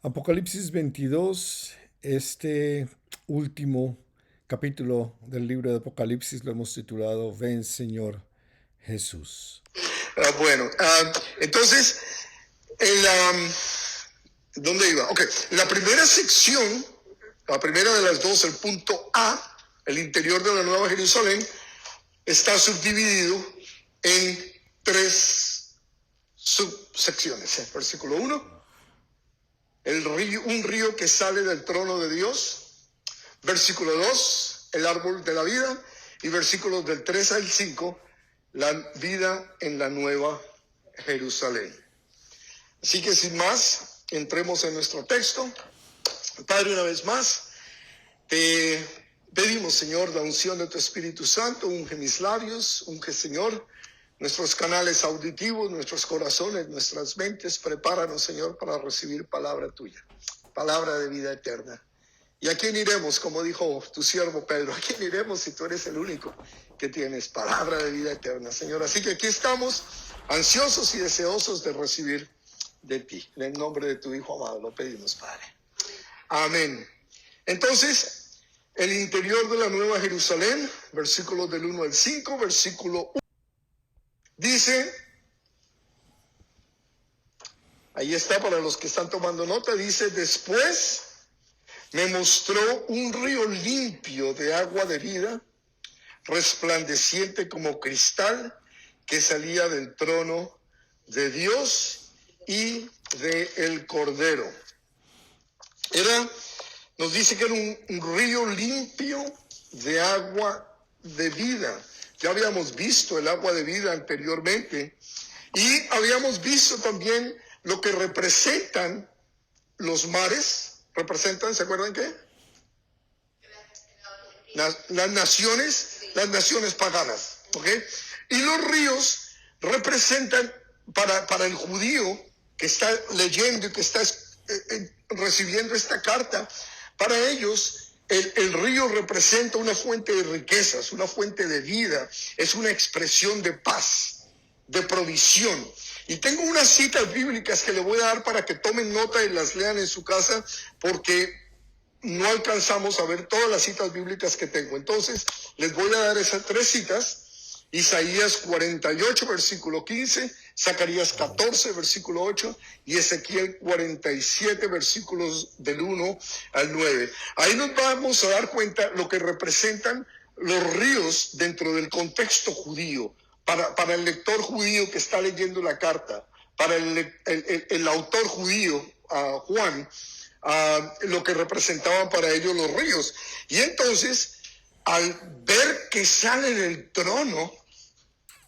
Apocalipsis 22, este último capítulo del libro de Apocalipsis lo hemos titulado Ven Señor Jesús. Entonces, ¿dónde iba? Ok, la primera sección, la primera de las dos, el punto A, el interior de la Nueva Jerusalén, está subdividido en tres subsecciones. Versículo 1, un río que sale del trono de Dios. Versículo 2, el árbol de la vida. Y versículos del 3 al 5, la vida en la Nueva Jerusalén. Así que sin más, entremos en nuestro texto. Padre, una vez más, te pedimos, Señor, la unción de tu Espíritu Santo. Unge mis labios, unge, Señor, nuestros canales auditivos, nuestros corazones, nuestras mentes. Prepáranos, Señor, para recibir palabra tuya, palabra de vida eterna. ¿Y a quién iremos? Como dijo tu siervo Pedro, ¿a quién iremos si tú eres el único que tienes palabra de vida eterna, Señor? Así que aquí estamos, ansiosos y deseosos de recibir de ti. En el nombre de tu Hijo amado lo pedimos, Padre. Amén. Entonces, el interior de la Nueva Jerusalén, versículos del 1 al 5, versículo 1, dice, ahí está para los que están tomando nota, dice, después me mostró un río limpio de agua de vida, resplandeciente como cristal, que salía del trono de Dios y del Cordero. Nos dice que era un río limpio de agua de vida. Ya habíamos visto el agua de vida anteriormente y habíamos visto también lo que representan los mares. ¿Se acuerdan qué? Las naciones paganas, ¿ok? Y los ríos representan para el judío que está leyendo y que está recibiendo esta carta, para ellos el río representa una fuente de riquezas, una fuente de vida, es una expresión de paz, de provisión. Y tengo unas citas bíblicas que le voy a dar para que tomen nota y las lean en su casa, porque no alcanzamos a ver todas las citas bíblicas que tengo. Entonces, les voy a dar esas tres citas. Isaías 48, versículo 15, Zacarías 14, versículo 8, y Ezequiel 47, versículos del 1 al 9. Ahí nos vamos a dar cuenta lo que representan los ríos dentro del contexto judío. Para el lector judío que está leyendo la carta, para el autor judío, Juan, lo que representaban para ellos los ríos. Y entonces, al ver que sale del trono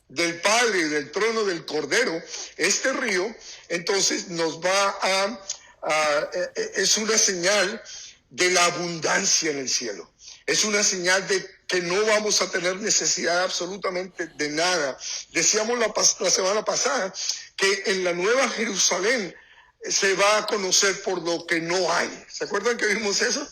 del Padre y del trono del Cordero, este río, entonces nos va es una señal de la abundancia en el cielo. Es una señal de que no vamos a tener necesidad absolutamente de nada. Decíamos la semana pasada que en la Nueva Jerusalén se va a conocer por lo que no hay. ¿Se acuerdan que vimos eso?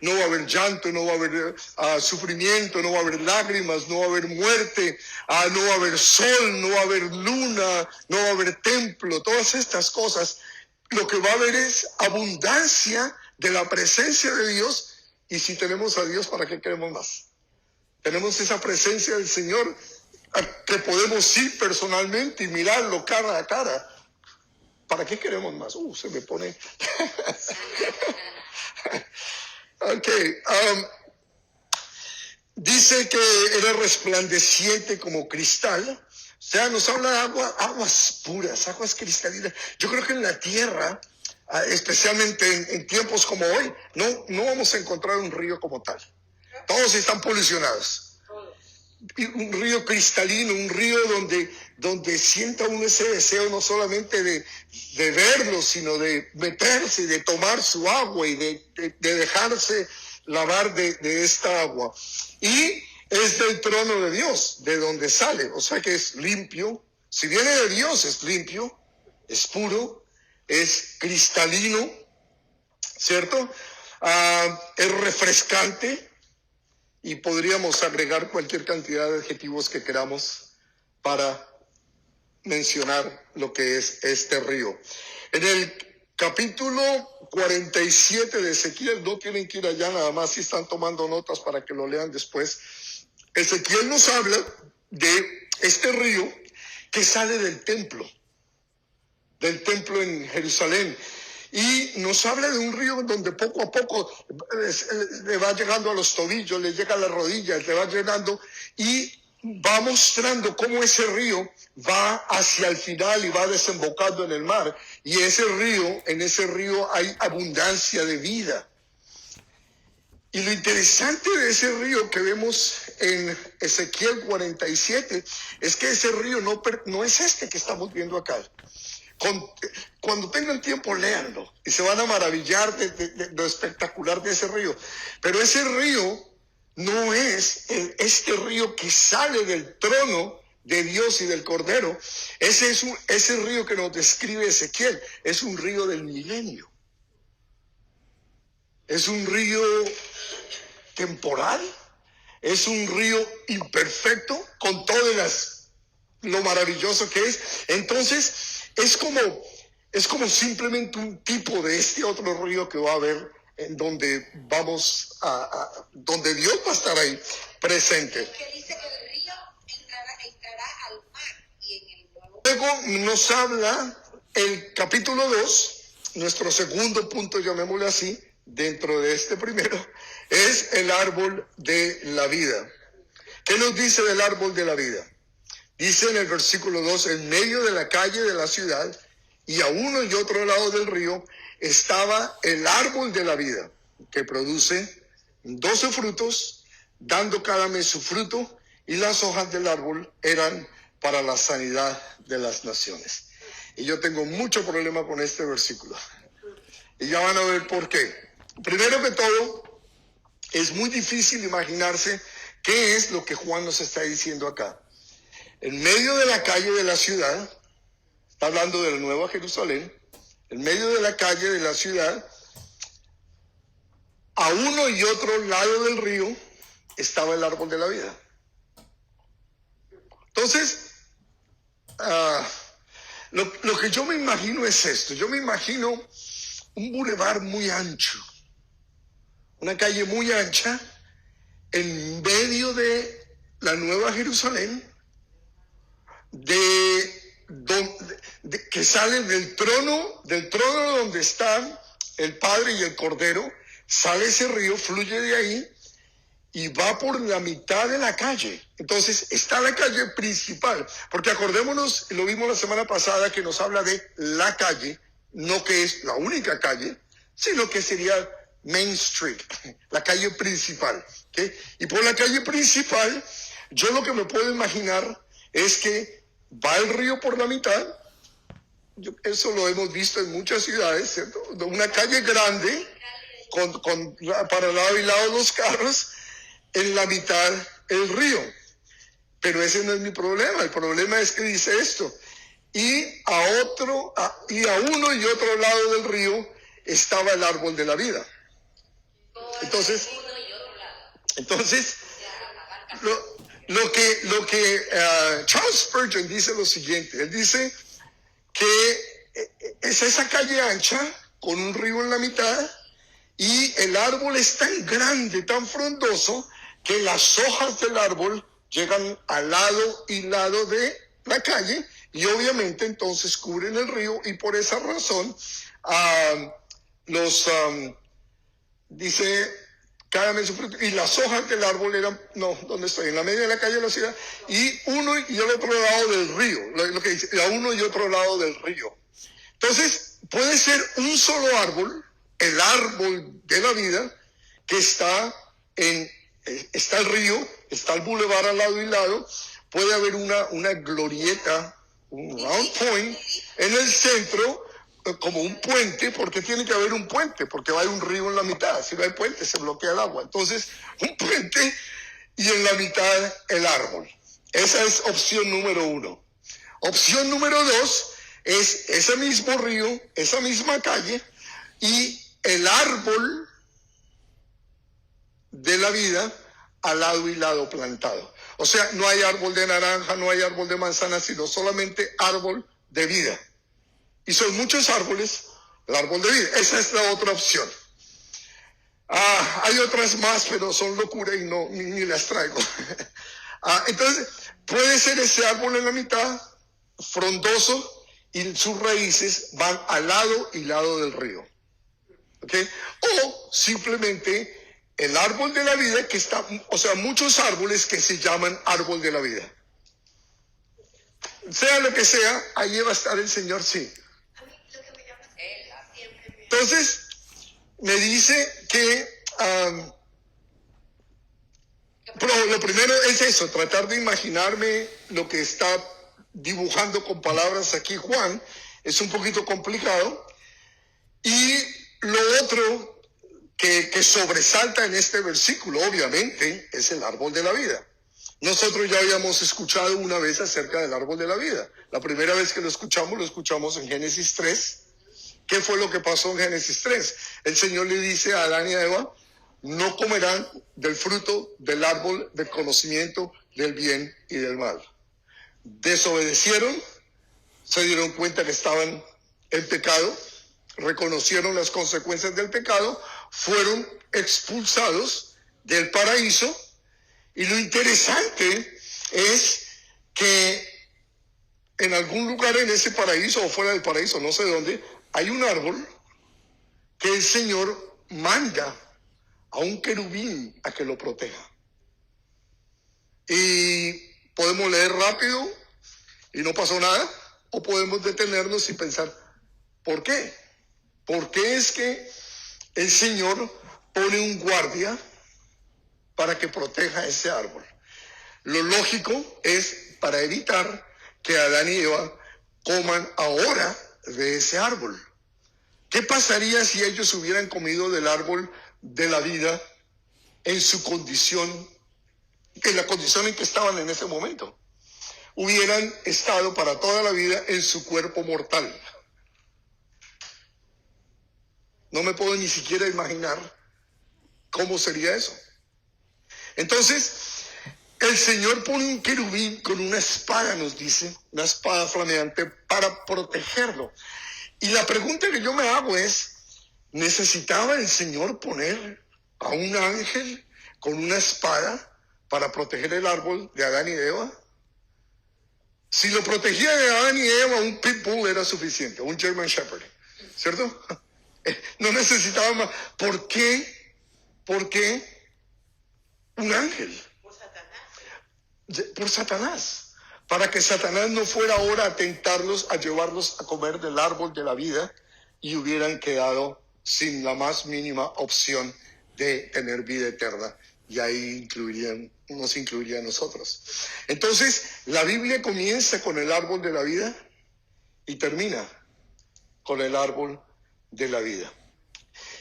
No va a haber llanto, no va a haber sufrimiento, no va a haber lágrimas, no va a haber muerte, no va a haber sol, no va a haber luna, no va a haber templo, todas estas cosas. Lo que va a haber es abundancia de la presencia de Dios, y si tenemos a Dios, ¿para qué queremos más? Tenemos esa presencia del Señor que podemos ir personalmente y mirarlo cara a cara. ¿Para qué queremos más? Se me pone... Ok, dice que era resplandeciente como cristal. O sea, nos habla de aguas puras, aguas cristalinas. Yo creo que en la tierra, especialmente en tiempos como hoy, no vamos a encontrar un río como tal. Todos están polucionados. Un río cristalino, un río donde sienta uno ese deseo no solamente de verlo, sino de meterse y de tomar su agua y de dejarse lavar de esta agua. Y es del trono de Dios, de donde sale, o sea que es limpio. Si viene de Dios, es limpio, es puro, es cristalino, ¿cierto? Es refrescante. Y podríamos agregar cualquier cantidad de adjetivos que queramos para mencionar lo que es este río. En el capítulo 47 de Ezequiel, no tienen que ir allá, nada más si están tomando notas para que lo lean después. Ezequiel nos habla de este río que sale del templo en Jerusalén. Y nos habla de un río donde poco a poco le va llegando a los tobillos, le llega a las rodillas, le va llegando y va mostrando cómo ese río va hacia el final y va desembocando en el mar. Y en ese río hay abundancia de vida. Y lo interesante de ese río que vemos en Ezequiel 47 es que ese río no es este que estamos viendo acá. Cuando tengan tiempo, léanlo y se van a maravillar de lo espectacular de ese río. Pero ese río no es este río que sale del trono de Dios y del Cordero. Ese río que nos describe Ezequiel es un río del milenio. Es un río temporal, es un río imperfecto con todo lo maravilloso que es. Entonces, es como simplemente un tipo de este otro río que va a haber en donde donde Dios va a estar ahí presente. Que dice que el río entrará al mar y en el nuevo. Luego nos habla el capítulo 2, nuestro segundo punto, llamémosle así, dentro de este primero, es el árbol de la vida. ¿Qué nos dice del árbol de la vida? Dice en el versículo 2, en medio de la calle de la ciudad y a uno y otro lado del río estaba el árbol de la vida, que produce 12 frutos, dando cada mes su fruto, y las hojas del árbol eran para la sanidad de las naciones. Y yo tengo mucho problema con este versículo. Y ya van a ver por qué. Primero que todo, es muy difícil imaginarse qué es lo que Juan nos está diciendo acá. En medio de la calle de la ciudad, está hablando de la Nueva Jerusalén, en medio de la calle de la ciudad, a uno y otro lado del río, estaba el árbol de la vida. Entonces, lo que yo me imagino es esto. Yo me imagino un bulevar muy ancho, una calle muy ancha, en medio de la Nueva Jerusalén, que sale del trono donde están el Padre y el Cordero, sale ese río, fluye de ahí y va por la mitad de la calle. Entonces está la calle principal, porque acordémonos, lo vimos la semana pasada, que nos habla de la calle, no que es la única calle, sino que sería Main Street, la calle principal, ¿okay? Y por la calle principal, yo lo que me puedo imaginar es que va el río por la mitad. Eso lo hemos visto en muchas ciudades, ¿cierto? Una calle grande, para lado y lado los carros, en la mitad el río. Pero ese no es mi problema. El problema es que dice esto: y a uno y otro lado del río estaba el árbol de la vida. Entonces lo que Charles Spurgeon dice lo siguiente. Él dice que es esa calle ancha con un río en la mitad, y el árbol es tan grande, tan frondoso, que las hojas del árbol llegan al lado y lado de la calle, y obviamente entonces cubren el río, y por esa razón dice cada mes su fruto, y las hojas del árbol eran, ¿dónde estoy? En la media de la calle de la ciudad, y uno y el otro lado del río, lo que dice, a uno y otro lado del río. Entonces, puede ser un solo árbol, el árbol de la vida, que está el río, está el bulevar al lado y lado, puede haber una glorieta, un round point, en el centro, como un puente, porque tiene que haber un puente, porque va a haber un río en la mitad. Si no hay puente, se bloquea el agua. Entonces, un puente y en la mitad el árbol. Esa es opción número 1. Opción número 2 es ese mismo río, esa misma calle, y el árbol de la vida al lado y lado plantado. O sea, no hay árbol de naranja, no hay árbol de manzana, sino solamente árbol de vida. Y son muchos árboles, el árbol de vida. Esa es la otra opción. Hay otras más, pero son locura y no ni las traigo. Entonces, puede ser ese árbol en la mitad, frondoso, y sus raíces van al lado y lado del río. ¿Okay? O simplemente el árbol de la vida que está, o sea, muchos árboles que se llaman árbol de la vida. Sea lo que sea, ahí va a estar el Señor, sí. Entonces, me dice que pero lo primero es eso, tratar de imaginarme lo que está dibujando con palabras aquí Juan. Es un poquito complicado. Y lo otro que sobresalta en este versículo, obviamente, es el árbol de la vida. Nosotros ya habíamos escuchado una vez acerca del árbol de la vida. La primera vez que lo escuchamos en Génesis 3. ¿Qué fue lo que pasó en Génesis 3? El Señor le dice a Adán y a Eva, no comerán del fruto del árbol del conocimiento del bien y del mal. Desobedecieron, se dieron cuenta que estaban en pecado, reconocieron las consecuencias del pecado, fueron expulsados del paraíso. Y lo interesante es que en algún lugar en ese paraíso o fuera del paraíso, no sé dónde, hay un árbol que el Señor manda a un querubín a que lo proteja. Y podemos leer rápido y no pasó nada, o podemos detenernos y pensar, ¿por qué? ¿Por qué es que el Señor pone un guardia para que proteja ese árbol? Lo lógico es para evitar que Adán y Eva coman ahora de ese árbol. ¿Qué pasaría si ellos hubieran comido del árbol de la vida en su condición, en la condición en que estaban en ese momento? Hubieran estado para toda la vida en su cuerpo mortal. No me puedo ni siquiera imaginar cómo sería eso. Entonces, el Señor pone un querubín con una espada, nos dice, una espada flameante para protegerlo. Y la pregunta que yo me hago es, ¿necesitaba el Señor poner a un ángel con una espada para proteger el árbol de Adán y de Eva? Si lo protegía de Adán y Eva, un pitbull era suficiente, un German Shepherd, ¿cierto? No necesitaba más. ¿Por qué? ¿Por qué un ángel? Por Satanás. Para que Satanás no fuera ahora a tentarlos, a llevarlos a comer del árbol de la vida y hubieran quedado sin la más mínima opción de tener vida eterna. Y ahí nos incluiría a nosotros. Entonces, la Biblia comienza con el árbol de la vida y termina con el árbol de la vida.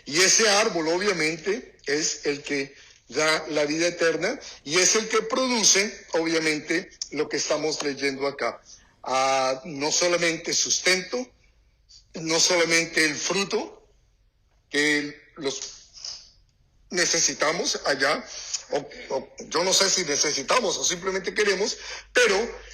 Y ese árbol, obviamente, es el que da la vida eterna y es el que produce, obviamente, lo que estamos leyendo acá. No solamente sustento, no solamente el fruto que los necesitamos allá, o yo no sé si necesitamos o simplemente queremos, pero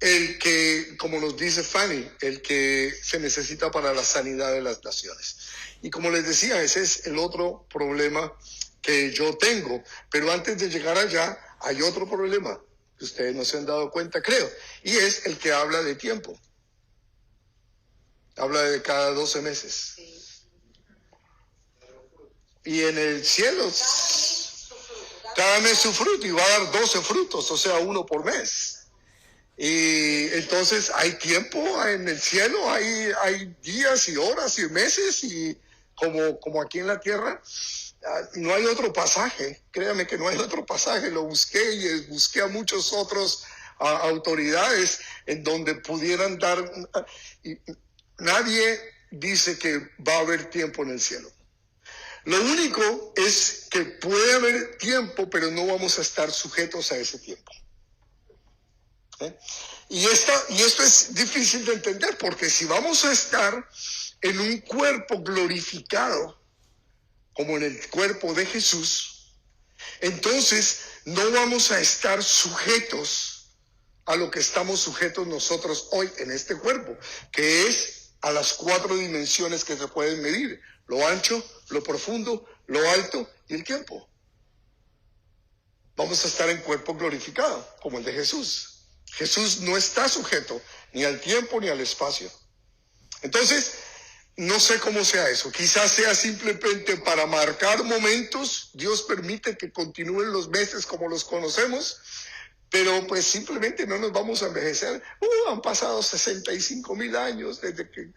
el que, como nos dice Fanny, el que se necesita para la sanidad de las naciones. Y como les decía, ese es el otro problema que yo tengo. Pero antes de llegar allá, hay otro problema que ustedes no se han dado cuenta, creo, y es el que habla de tiempo. Habla de cada 12 meses. Y en el cielo, cada mes su fruto, y va a dar 12 frutos, o sea, uno por mes. Y entonces hay tiempo en el cielo, hay días y horas y meses, y como aquí en la tierra, no hay otro pasaje. Créame que no hay otro pasaje. Lo busqué y busqué a muchos otros autoridades en donde pudieran dar. Y nadie dice que va a haber tiempo en el cielo. Lo único es que puede haber tiempo, pero no vamos a estar sujetos a ese tiempo. Y esto es difícil de entender, porque si vamos a estar en un cuerpo glorificado, como en el cuerpo de Jesús, entonces no vamos a estar sujetos a lo que estamos sujetos nosotros hoy en este cuerpo, que es a las 4 dimensiones que se pueden medir: lo ancho, lo profundo, lo alto y el tiempo. Vamos a estar en cuerpo glorificado, como el de Jesús. Jesús no está sujeto ni al tiempo ni al espacio. Entonces, no sé cómo sea eso. Quizás sea simplemente para marcar momentos. Dios permite que continúen los meses como los conocemos, pero pues simplemente no nos vamos a envejecer. Han pasado 65,000 años desde que...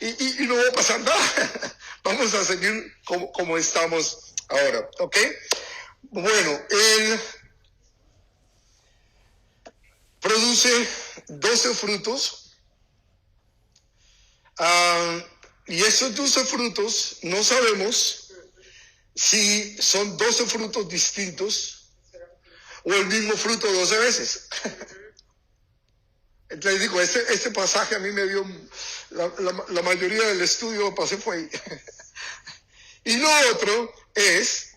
y no va a pasar nada. Vamos a seguir como estamos ahora, ¿ok? Bueno, él produce 12 frutos. Y esos 12 frutos no sabemos si son 12 frutos distintos o el mismo fruto 12 veces. Entonces digo, este pasaje a mí me dio, la mayoría del estudio lo pasé fue ahí. Y lo otro es,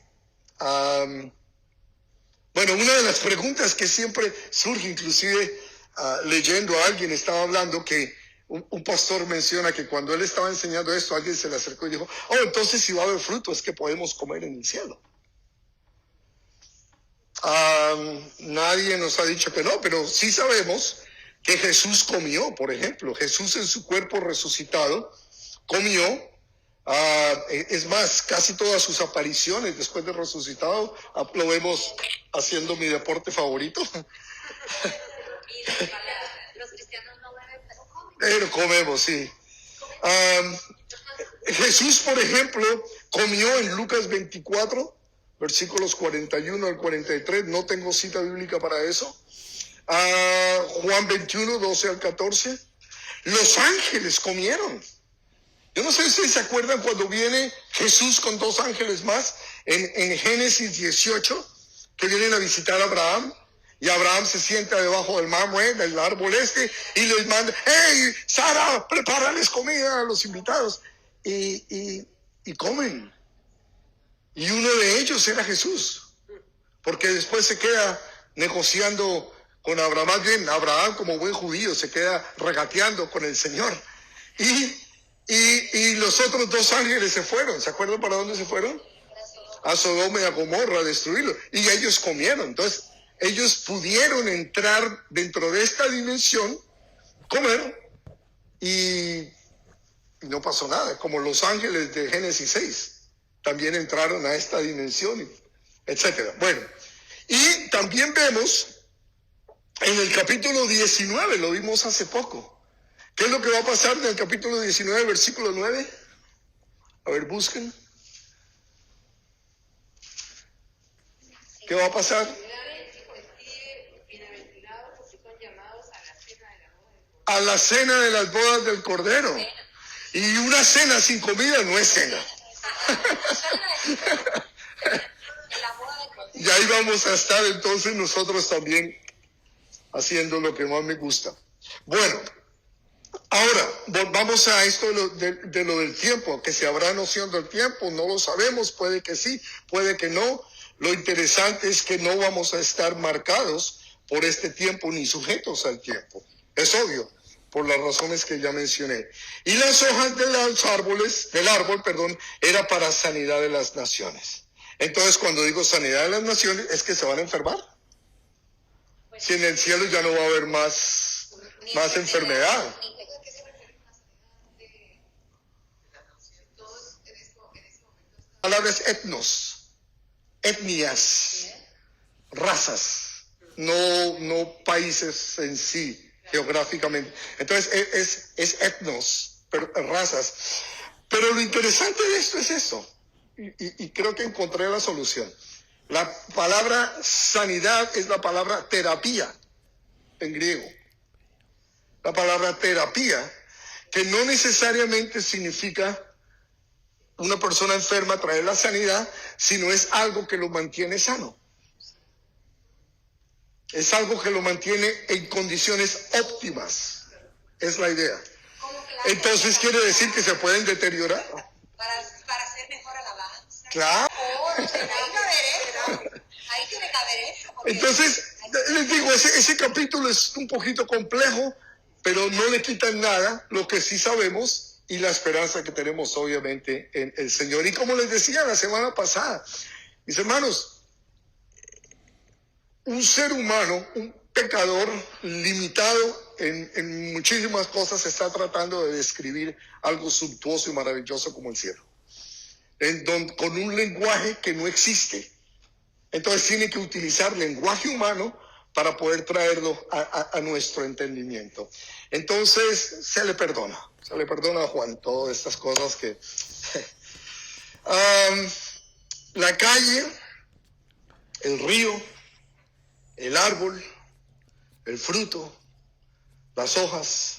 bueno, una de las preguntas que siempre surge, inclusive leyendo a alguien, estaba hablando que un pastor menciona que cuando él estaba enseñando esto, alguien se le acercó y dijo, entonces si va a haber fruto es que podemos comer en el cielo. Nadie nos ha dicho que no, pero sí sabemos que Jesús comió, por ejemplo. Jesús en su cuerpo resucitado comió. Es más, casi todas sus apariciones después de resucitado lo vemos haciendo mi deporte favorito. Los cristianos no beben, pero comen. Pero comemos, sí. Jesús, por ejemplo, comió en Lucas 24, versículos 41 al 43. No tengo cita bíblica para eso. Juan 21, 12 al 14. Los ángeles comieron. Yo no sé si ustedes se acuerdan cuando viene Jesús con 2 ángeles más en Génesis 18, que vienen a visitar a Abraham. Y Abraham se sienta debajo del mamue, del árbol y les manda, hey, Sara, prepárales comida a los invitados. Y comen. Y uno de ellos era Jesús, porque después se queda negociando con Abraham. Más bien, Abraham, como buen judío, se queda regateando con el Señor. Y los otros 2 ángeles se fueron. ¿Se acuerdan para dónde se fueron? A Sodoma y a Gomorra, a destruirlo. Y ellos comieron. Entonces, ellos pudieron entrar dentro de esta dimensión, comer, y no pasó nada. Como los ángeles de Génesis 6 también entraron a esta dimensión, etcétera. Bueno, y también vemos en el capítulo 19, lo vimos hace poco. ¿Qué es lo que va a pasar en el capítulo 19, versículo 9? A ver, busquen. ¿Qué va a pasar? A la cena de las bodas del Cordero. Y una cena sin comida no es cena. Y ahí vamos a estar entonces nosotros también haciendo lo que más me gusta. Bueno, ahora vamos a esto de lo del tiempo, que si habrá noción del tiempo, no lo sabemos, puede que sí, puede que no. Lo interesante es que no vamos a estar marcados por este tiempo ni sujetos al tiempo. Es obvio, por las razones que ya mencioné. Y las hojas del árbol, era para sanidad de las naciones. Entonces, cuando digo sanidad de las naciones, es que se van a enfermar. Si en el cielo ya no va a haber más enfermedad. La palabra es etnos, etnias, razas, no países en sí, geográficamente. Entonces es etnos, razas. Pero lo interesante de esto es eso, y creo que encontré la solución. La palabra sanidad es la palabra terapia en griego. La palabra terapia, que no necesariamente significa una persona enferma traer la sanidad, sino es algo que lo mantiene sano. Es algo que lo mantiene en condiciones óptimas. Es la idea. Entonces quiere decir que se pueden deteriorar. Para hacer mejor alabanza. Claro. Ahí tiene que haber eso. Entonces, les digo, ese capítulo es un poquito complejo. pero no le quitan nada lo que sí sabemos y la esperanza que tenemos obviamente en el Señor. Y como les decía la semana pasada, mis hermanos, un ser humano, un pecador limitado en muchísimas cosas, está tratando de describir algo suntuoso y maravilloso como el cielo, con un lenguaje que no existe. Entonces tiene que utilizar lenguaje humano para poder traerlo a nuestro entendimiento. Entonces se le perdona a Juan todas estas cosas que... la calle, el río, el árbol, el fruto, las hojas.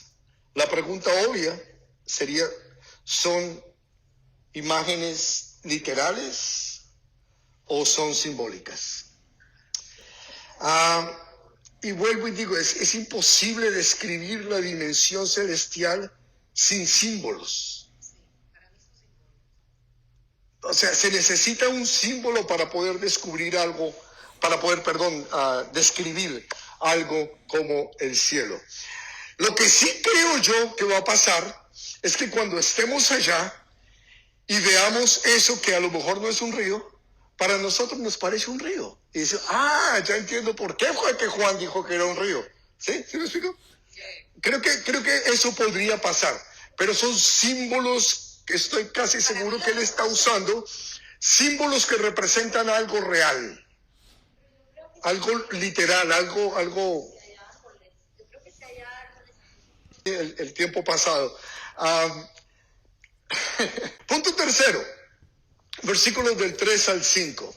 La pregunta obvia sería, ¿son imágenes literales o son simbólicas? Y vuelvo y digo, es imposible describir la dimensión celestial sin símbolos. O sea, se necesita un símbolo para poder descubrir algo, describir algo como el cielo. Lo que sí creo yo que va a pasar es que cuando estemos allá y veamos eso que a lo mejor no es un río, para nosotros nos parece un río. Y dice, ya entiendo por qué fue que Juan dijo que era un río. ¿Sí? ¿Sí me explico? Creo que eso podría pasar. Pero son símbolos que estoy casi seguro que él está usando, símbolos que representan algo real, algo literal, algo el tiempo pasado. Punto tercero, versículos del 3 al 5.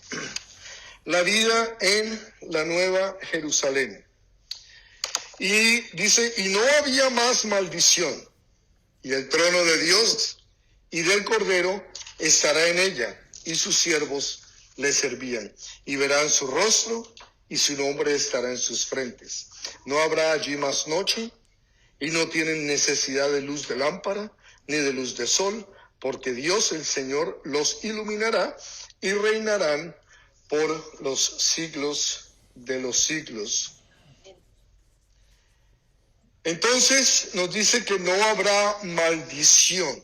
La vida en la Nueva Jerusalén. Y dice, y no había más maldición, y el trono de Dios y del Cordero estará en ella, y sus siervos le servían, y verán su rostro, y su nombre estará en sus frentes. No habrá allí más noche, y no tienen necesidad de luz de lámpara, ni de luz de sol, porque Dios el Señor los iluminará, y reinarán por los siglos de los siglos. Entonces nos dice que no habrá maldición.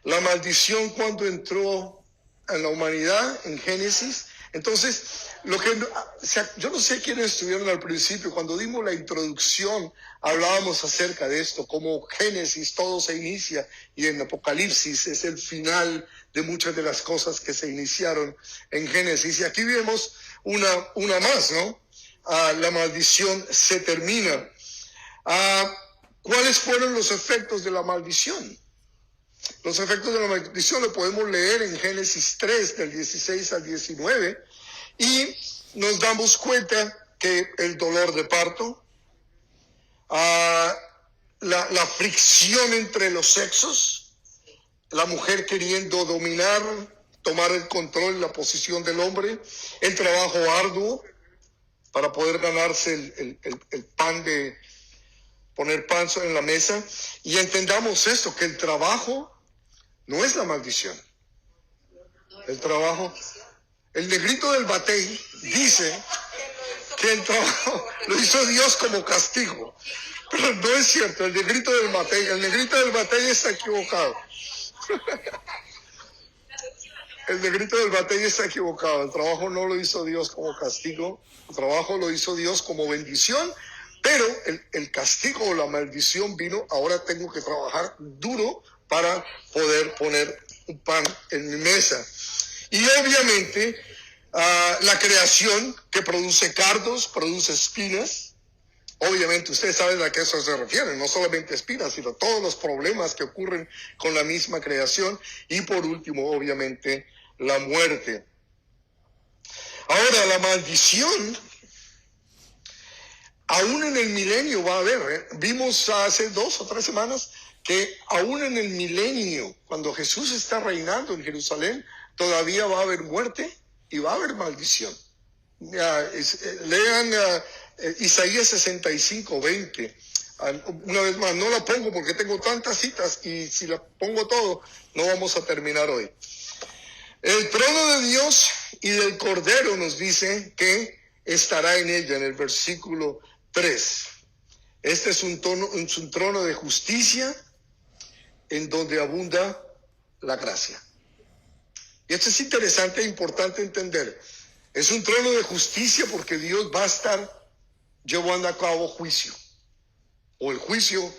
La maldición cuando entró en la humanidad, en Génesis. Entonces, yo no sé quiénes estuvieron al principio, cuando dimos la introducción, hablábamos acerca de esto, como Génesis, todo se inicia, y en Apocalipsis es el final de muchas de las cosas que se iniciaron en Génesis. Y aquí vemos una más, ¿no? La maldición se termina. ¿Cuáles fueron los efectos de la maldición? Los efectos de la maldición lo podemos leer en Génesis 3, del 16 al 19, y nos damos cuenta que el dolor de parto, la fricción entre los sexos, la mujer queriendo dominar, tomar el control, la posición del hombre, el trabajo arduo para poder ganarse el pan de poner pan en la mesa. Y entendamos esto, que el trabajo no es la maldición. El trabajo, el negrito del batey dice que el trabajo lo hizo Dios como castigo, pero no es cierto. El negrito del batey está equivocado. El negrito del batey está equivocado. El trabajo no lo hizo Dios como castigo, el trabajo lo hizo Dios como bendición. Pero el castigo o la maldición vino, ahora tengo que trabajar duro para poder poner un pan en mi mesa. Y obviamente la creación que produce cardos, produce espinas. Obviamente ustedes saben a qué eso se refiere, no solamente espinas, sino todos los problemas que ocurren con la misma creación. Y por último, obviamente, la muerte. Ahora, la maldición, aún en el milenio va a haber, vimos hace 2 o 3 semanas que aún en el milenio, cuando Jesús está reinando en Jerusalén, todavía va a haber muerte y va a haber maldición. Lean Isaías 65:20. Una vez más, no la pongo porque tengo tantas citas y si la pongo todo, no vamos a terminar hoy. El trono de Dios y del Cordero nos dice que estará en ella, en el versículo 3. Este es un trono de justicia en donde abunda la gracia. Y esto es interesante e importante entender. Es un trono de justicia porque Dios va a estar llevando a cabo juicio. O el juicio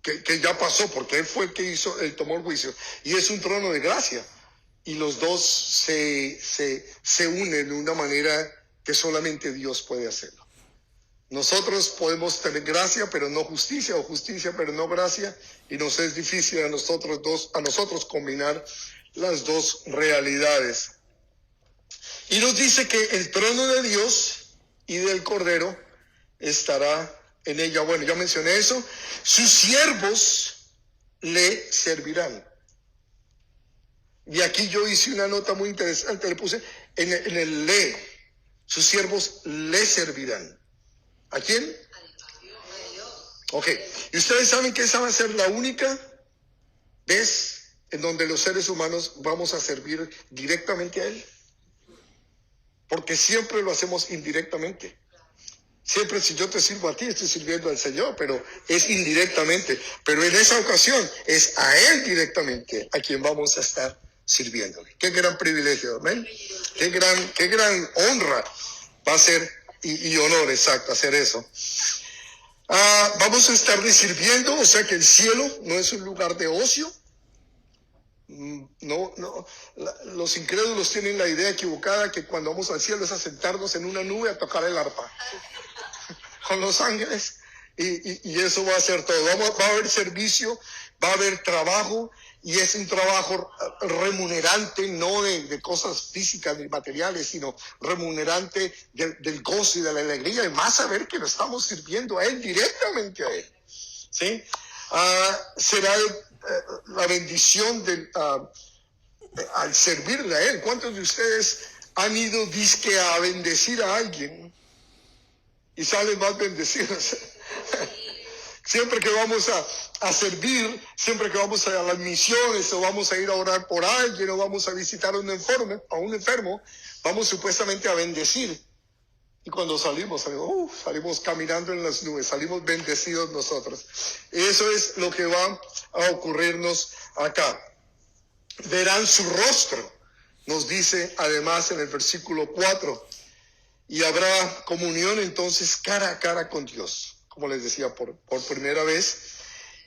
que ya pasó, porque Él fue el que Él tomó el juicio. Y es un trono de gracia. Y los dos se unen de una manera que solamente Dios puede hacerlo. Nosotros podemos tener gracia, pero no justicia, o justicia, pero no gracia, y nos es difícil a nosotros combinar las dos realidades. Y nos dice que el trono de Dios y del Cordero estará en ella. Bueno, ya mencioné eso. Sus siervos le servirán. Y aquí yo hice una nota muy interesante, le puse en el le. Sus siervos le servirán. ¿A quién? Ok. ¿Y ustedes saben que esa va a ser la única vez en donde los seres humanos vamos a servir directamente a Él? Porque siempre lo hacemos indirectamente. Siempre, si yo te sirvo a ti, estoy sirviendo al Señor, pero es indirectamente. Pero en esa ocasión es a Él directamente a quien vamos a estar sirviéndole. Qué gran privilegio, amén. Qué gran honra va a ser y honor, exacto, hacer eso. Vamos a estarle sirviendo, o sea que el cielo no es un lugar de ocio. No, los incrédulos tienen la idea equivocada que cuando vamos al cielo es a sentarnos en una nube a tocar el arpa con los ángeles y eso va a ser todo. Va a haber servicio, va a haber trabajo y es un trabajo remunerante, no de cosas físicas ni materiales, sino remunerante del gozo y de la alegría, y más saber que lo estamos sirviendo a Él, directamente a Él. ¿Sí? Será la bendición al servirle a Él. ¿Cuántos de ustedes han ido disque a bendecir a alguien y salen más bendecidos? Siempre que vamos a servir, siempre que vamos a las misiones, o vamos a ir a orar por alguien, o vamos a visitar a un enfermo, vamos supuestamente a bendecir. Y cuando salimos caminando en las nubes, salimos bendecidos nosotros. Eso es lo que va a ocurrirnos acá. Verán su rostro, nos dice además en el versículo 4, y habrá comunión entonces cara a cara con Dios, como les decía, por primera vez.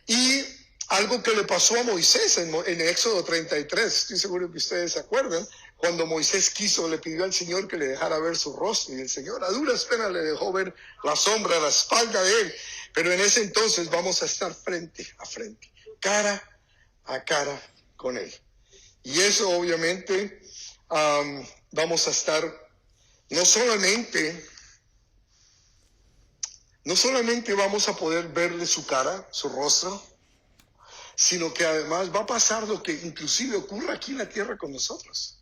Y algo que le pasó a Moisés en Éxodo 33, estoy seguro que ustedes se acuerdan, cuando Moisés le pidió al Señor que le dejara ver su rostro, y el Señor a duras penas le dejó ver la sombra, la espalda de él. Pero en ese entonces vamos a estar frente a frente, cara a cara con Él. Y eso obviamente vamos a estar, no solamente vamos a poder verle su cara, su rostro, sino que además va a pasar lo que inclusive ocurre aquí en la tierra con nosotros.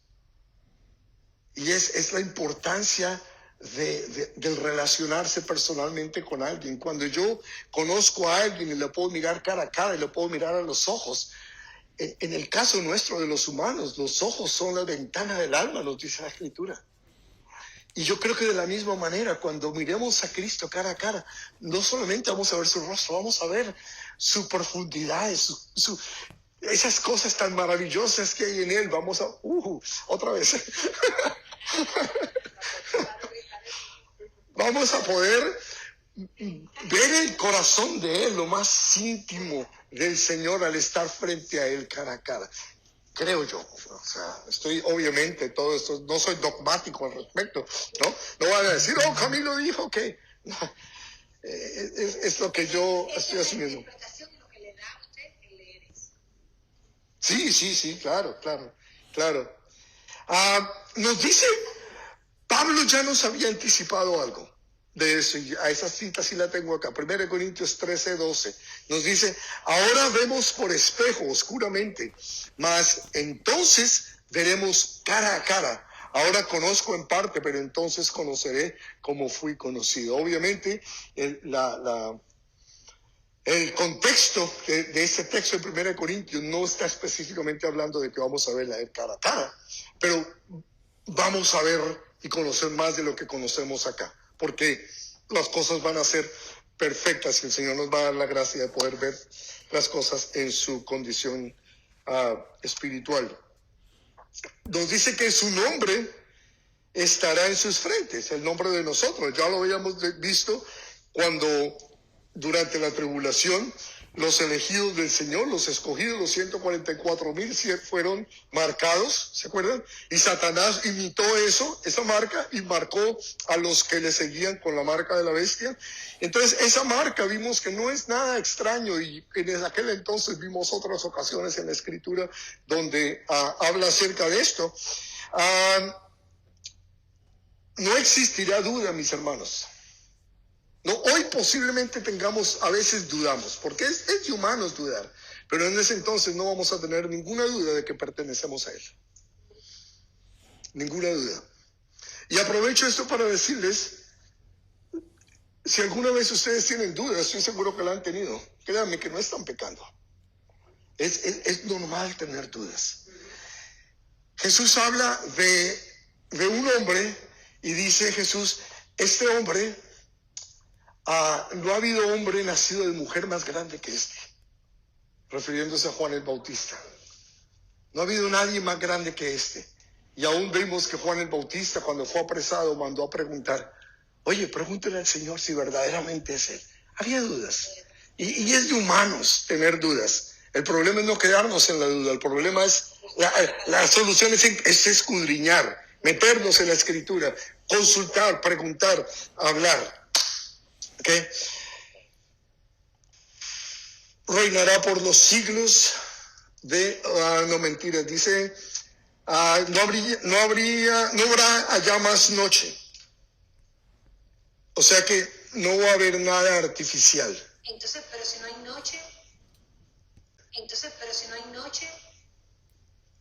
Y es la importancia del relacionarse personalmente con alguien. Cuando yo conozco a alguien y le puedo mirar cara a cara y le puedo mirar a los ojos, en el caso nuestro de los humanos, los ojos son la ventana del alma, nos dice la Escritura. Y yo creo que de la misma manera, cuando miremos a Cristo cara a cara, no solamente vamos a ver su rostro, vamos a ver su profundidad, esas cosas tan maravillosas que hay en Él. Vamos a... otra vez. Vamos a poder ver el corazón de Él, lo más íntimo del Señor, al estar frente a Él cara a cara. Creo yo, o sea, estoy obviamente todo esto, no soy dogmático al respecto, no van a decir, Camilo dijo que, es lo que yo estoy asumiendo. Sí, claro. Nos dice, Pablo ya nos había anticipado algo de eso, y a esa cita sí la tengo acá, 1 Corintios 13:12, nos dice, ahora vemos por espejo oscuramente, mas entonces veremos cara a cara. Ahora conozco en parte, pero entonces conoceré como fui conocido. Obviamente, el contexto de este texto de 1 Corintios no está específicamente hablando de que vamos a verla cara a cara, pero vamos a ver y conocer más de lo que conocemos acá, porque las cosas van a ser perfectas. El Señor nos va a dar la gracia de poder ver las cosas en su condición espiritual. Nos dice que su nombre estará en sus frentes, el nombre de nosotros. Ya lo habíamos visto cuando durante la tribulación los elegidos del Señor, los escogidos, los 144,000 fueron marcados, ¿se acuerdan? Y Satanás imitó esa marca, y marcó a los que le seguían con la marca de la bestia. Entonces esa marca vimos que no es nada extraño, y en aquel entonces vimos otras ocasiones en la Escritura donde habla acerca de esto. No existirá duda, mis hermanos. No, hoy posiblemente a veces dudamos, porque es de humanos dudar, pero en ese entonces no vamos a tener ninguna duda de que pertenecemos a Él. Ninguna duda. Y aprovecho esto para decirles, si alguna vez ustedes tienen dudas, estoy seguro que la han tenido, créanme que no están pecando. Es normal tener dudas. Jesús habla de un hombre y dice Jesús, este hombre, no ha habido hombre nacido de mujer más grande que este, refiriéndose a Juan el Bautista. No ha habido nadie más grande que este. Y aún vimos que Juan el Bautista, cuando fue apresado, mandó a preguntar, oye, pregúntale al Señor si verdaderamente es Él. Había dudas. Y es de humanos tener dudas. El problema es no quedarnos en la duda. El problema es, la solución es escudriñar, meternos en la Escritura, consultar, preguntar, hablar. ¿Okay? Reinará por los siglos no mentiras, dice, no habrá allá más noche. O sea que no va a haber nada artificial. Entonces, pero si no hay noche,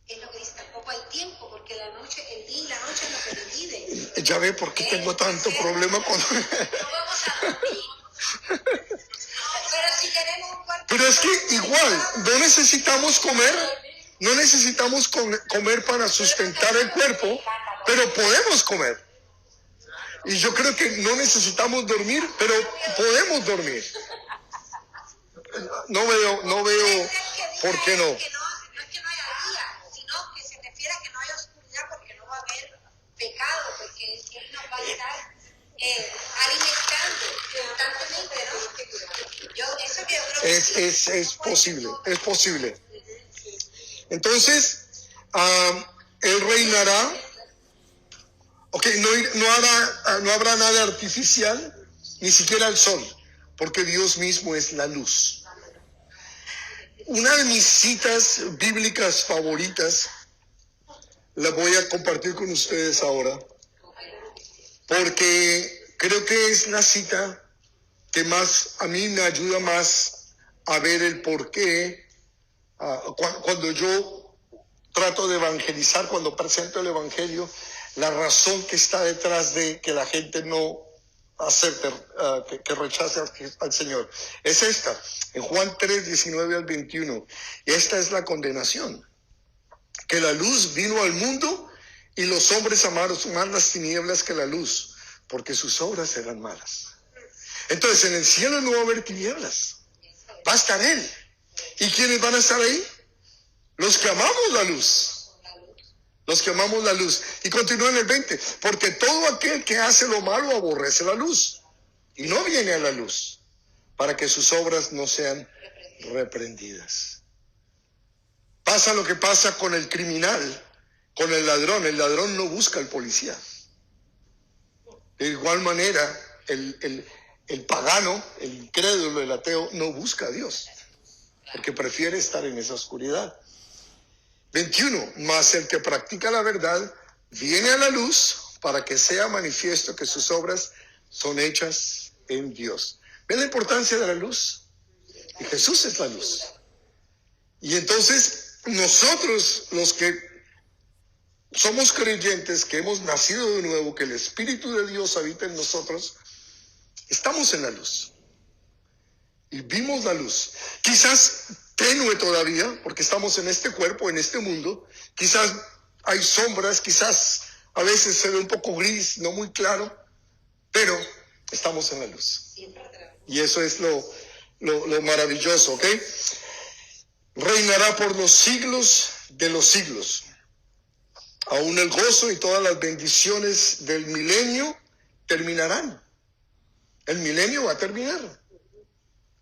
es lo que dice, tampoco hay tiempo, porque la noche, el día y la noche es lo que divide. Ya ve por qué tengo tanto problema con... No vamos a dormir. Pero si queremos un cuarto... Pero es que igual, no necesitamos comer para sustentar el cuerpo, pero podemos comer. Y yo creo que no necesitamos dormir, pero podemos dormir. No veo por qué no. No es que no haya día, sino que se refiere a que no haya oscuridad, porque no va a haber pecado, porque Él nos va a estar alimentando constantemente, ¿no? Eso que yo creo Es posible. Entonces, Él reinará. Ok, no habrá nada artificial, ni siquiera el sol, porque Dios mismo es la luz. Una de mis citas bíblicas favoritas la voy a compartir con ustedes ahora, porque creo que es la cita que más a mí me ayuda más a ver el porqué. Cuando yo trato de evangelizar, cuando presento el evangelio, la razón que está detrás de que la gente no acepte, que rechace al Señor, es esta, en Juan 3, 19 al 21. Y esta es la condenación: que la luz vino al mundo y los hombres amaron más las tinieblas que la luz, porque sus obras eran malas. Entonces en el cielo no va a haber tinieblas, va a estar Él. ¿Y quiénes van a estar ahí? Los que amamos la luz. Los que amamos la luz. Y continúa en el 20, porque todo aquel que hace lo malo aborrece la luz y no viene a la luz, para que sus obras no sean reprendidas. Pasa lo que pasa con el criminal, con el ladrón. El ladrón no busca al policía. De igual manera, el pagano, el incrédulo, el ateo, no busca a Dios, porque prefiere estar en esa oscuridad. 21, mas el que practica la verdad viene a la luz, para que sea manifiesto que sus obras son hechas en Dios. ¿Ven la importancia de la luz? Y Jesús es la luz. Y entonces nosotros, los que somos creyentes, que hemos nacido de nuevo, que el Espíritu de Dios habita en nosotros, estamos en la luz y vimos la luz. Quizás tenue todavía, porque estamos en este cuerpo, en este mundo. Quizás hay sombras, quizás a veces se ve un poco gris, no muy claro, pero Estamos en la luz. Y eso es lo maravilloso, ¿ok? Reinará por los siglos de los siglos. Aún el gozo y todas las bendiciones del milenio terminarán. El milenio va a terminar.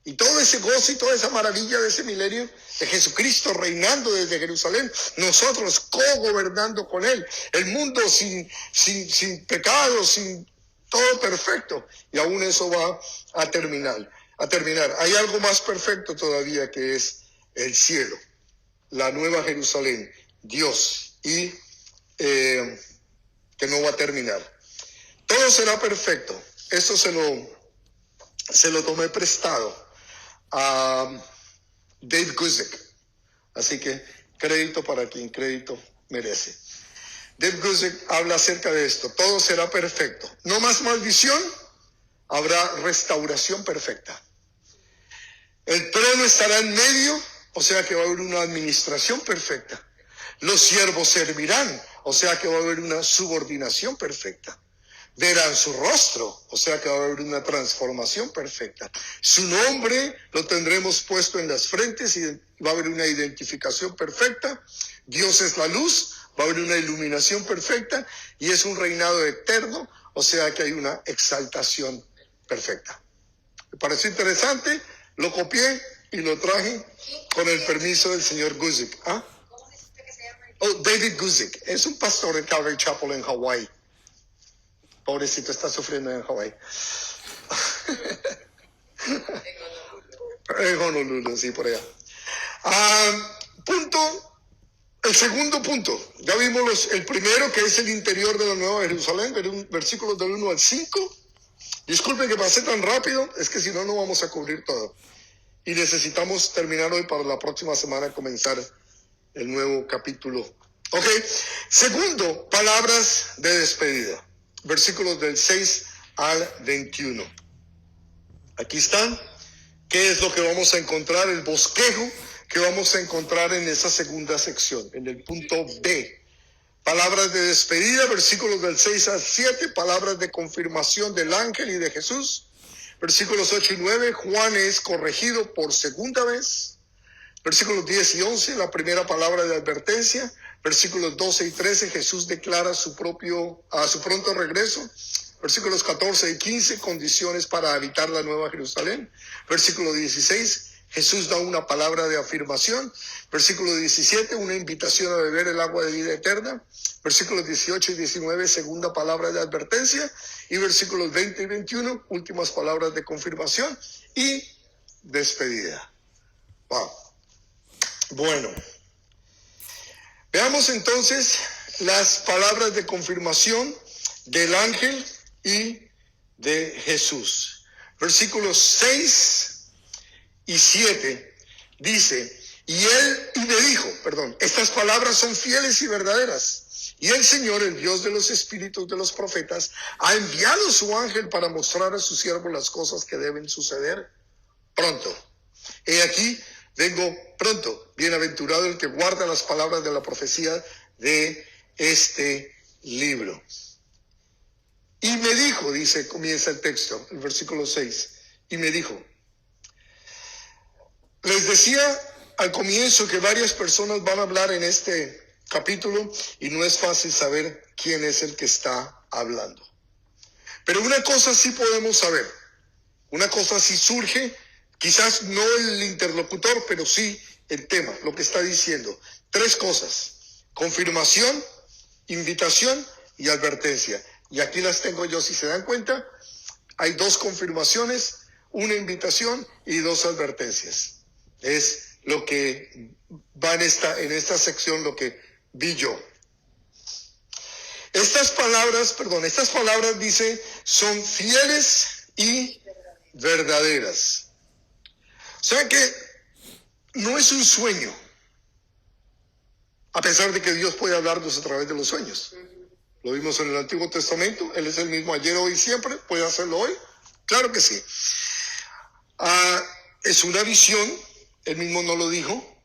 Y todo ese gozo y toda esa maravilla de ese milenio, de Jesucristo reinando desde Jerusalén, nosotros co-gobernando con Él, el mundo sin pecado, sin todo perfecto, y aún eso va a terminar. Hay algo más perfecto todavía, que es el cielo, la nueva Jerusalén, Dios, y que no va a terminar. Todo será perfecto. Esto se lo tomé prestado a Dave Guzik. Así que crédito para quien crédito merece. Dave Guzik habla acerca de esto. Todo será perfecto. No más maldición, habrá restauración perfecta. El trono estará en medio, o sea que va a haber una administración perfecta. Los siervos servirán, o sea que va a haber una subordinación perfecta. Verán su rostro, o sea que va a haber una transformación perfecta. Su nombre lo tendremos puesto en las frentes y va a haber una identificación perfecta. Dios es la luz, va a haber una iluminación perfecta y es un reinado eterno, o sea que hay una exaltación perfecta. Me pareció interesante, lo copié y lo traje con el permiso del señor Guzik. ¿Ah? ¿Cómo dijiste que se llama? Oh, David Guzik, es un pastor en Calvary Chapel en Hawái. Pobrecito, está sufriendo en Hawái. En Honolulu, sí, por allá. El segundo punto. Ya vimos el primero, que es el interior de la Nueva Jerusalén, versículos del 1 al 5. Disculpen que pasé tan rápido, es que si no, no vamos a cubrir todo. Y necesitamos terminar hoy para la próxima semana comenzar el nuevo capítulo. Ok. Segundo, palabras de despedida. Versículos del 6 al 21. Aquí están. ¿Qué es lo que vamos a encontrar? El bosquejo que vamos a encontrar en esa segunda sección, en el punto B. Palabras de despedida, versículos del 6 al 7, palabras de confirmación del ángel y de Jesús. Versículos 8 y 9, Juan es corregido por segunda vez. Versículos 10 y 11, la primera palabra de advertencia. Versículos 12 y 13, Jesús declara su pronto regreso. Versículos 14 y 15, condiciones para habitar la Nueva Jerusalén. Versículo 16, Jesús da una palabra de afirmación. Versículo 17, una invitación a beber el agua de vida eterna. Versículos 18 y 19, segunda palabra de advertencia. Y versículos 20 y 21, últimas palabras de confirmación y despedida. Wow. Bueno, veamos entonces las palabras de confirmación del ángel y de Jesús. Versículos 6 y 7 dice, y me dijo, estas palabras son fieles y verdaderas. Y el Señor, el Dios de los espíritus de los profetas, ha enviado su ángel para mostrar a su siervo las cosas que deben suceder pronto. He aquí, vengo pronto. Bienaventurado el que guarda las palabras de la profecía de este libro. Y me dijo, comienza el texto, el versículo 6, y me dijo, les decía al comienzo que varias personas van a hablar en este capítulo y no es fácil saber quién es el que está hablando. Pero una cosa sí podemos saber, una cosa sí surge, quizás no el interlocutor, pero sí el tema, lo que está diciendo. 3 cosas: confirmación, invitación y advertencia. Y aquí las tengo yo, si se dan cuenta, hay 2 confirmaciones, una invitación y 2 advertencias. Es lo que va en esta sección, lo que vi yo. Estas palabras dice, son fieles y verdaderas. O sea que no es un sueño, a pesar de que Dios puede hablarnos a través de los sueños. Lo vimos en el Antiguo Testamento, Él es el mismo ayer, hoy y siempre, puede hacerlo hoy, claro que sí. Es una visión, Él mismo no lo dijo,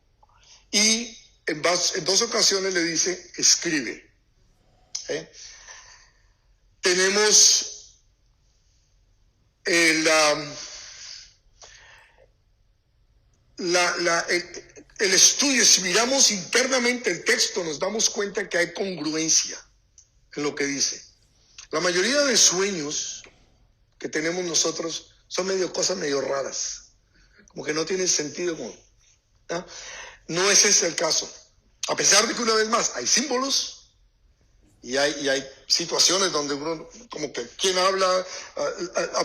y en 2 ocasiones le dice, escribe. Tenemos el, el estudio, si miramos internamente el texto, nos damos cuenta que hay congruencia en lo que dice. La mayoría de sueños que tenemos nosotros son cosas medio raras, como que no tienen sentido. No es ese el caso. A pesar de que, una vez más, hay símbolos y hay situaciones donde uno, como que quien habla,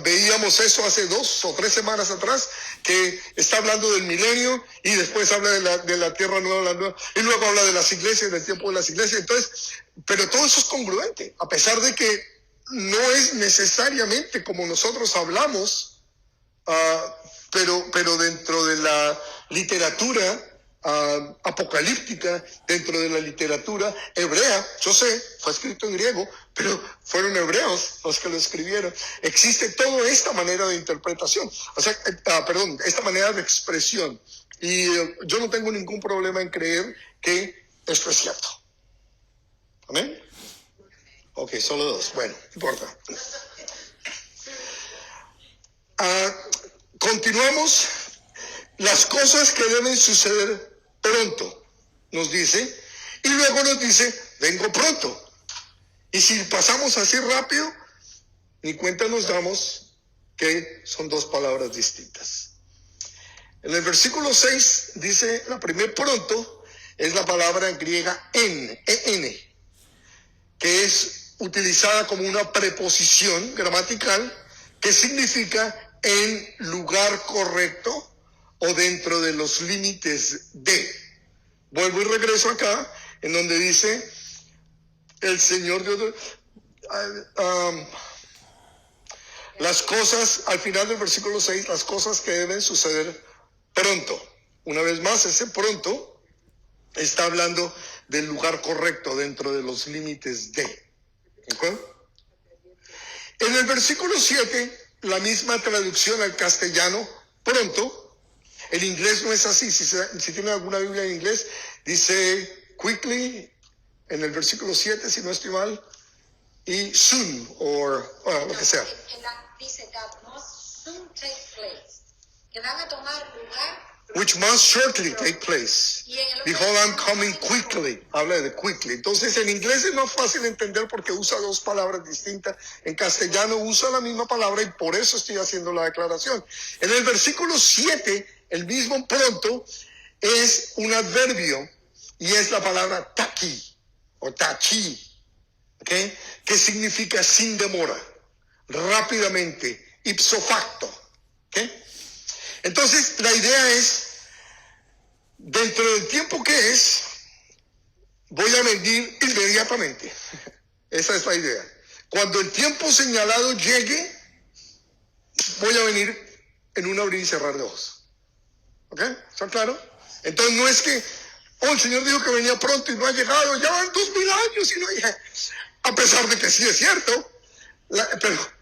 veíamos eso hace 2 o 3 semanas atrás, que está hablando del milenio y después habla de la tierra nueva, y luego habla de las iglesias, del tiempo de las iglesias. Entonces, pero todo eso es congruente, a pesar de que no es necesariamente como nosotros hablamos, pero dentro de la literatura apocalíptica, dentro de la literatura hebrea, yo sé, fue escrito en griego, pero fueron hebreos los que lo escribieron. Existe toda esta manera de interpretación, esta manera de expresión, y yo no tengo ningún problema en creer que esto es cierto. ¿Amén? Ok, solo 2. Bueno, no importa. Continuamos. Las cosas que deben suceder pronto, nos dice, y luego nos dice, vengo pronto. Y si pasamos así rápido, ni cuenta nos damos que son 2 palabras distintas. En el versículo 6 dice, la primer pronto es la palabra griega en, que es utilizada como una preposición gramatical que significa en lugar correcto o dentro de los límites de. Vuelvo y regreso acá, en donde dice el Señor Dios, las cosas, al final del versículo 6, las cosas que deben suceder pronto. Una vez más, ese pronto está hablando del lugar correcto dentro de los límites de. ¿Okay? En el versículo 7, la misma traducción al castellano, pronto. El inglés no es así. Si tienen alguna Biblia en inglés, dice quickly en el versículo 7, si no estoy mal, y soon, o lo que sea. Dice that must soon take place, que van a tomar lugar. Which must shortly take place. Behold, I'm coming quickly. Habla de quickly. Entonces, en inglés es más fácil entender porque usa 2 palabras distintas. En castellano usa la misma palabra y por eso estoy haciendo la declaración. En el versículo 7, el mismo pronto es un adverbio y es la palabra taki o tachi, ¿okay? Que significa sin demora, rápidamente, ipso facto. ¿Okay? Entonces, la idea es, dentro del tiempo que es, voy a venir inmediatamente. Esa es la idea. Cuando el tiempo señalado llegue, voy a venir en un abrir y cerrar de ojos. ¿Ok? ¿Está claro? Entonces, no es que, el Señor dijo que venía pronto y no ha llegado, ya van 2000 años y no llega. A pesar de que sí es cierto.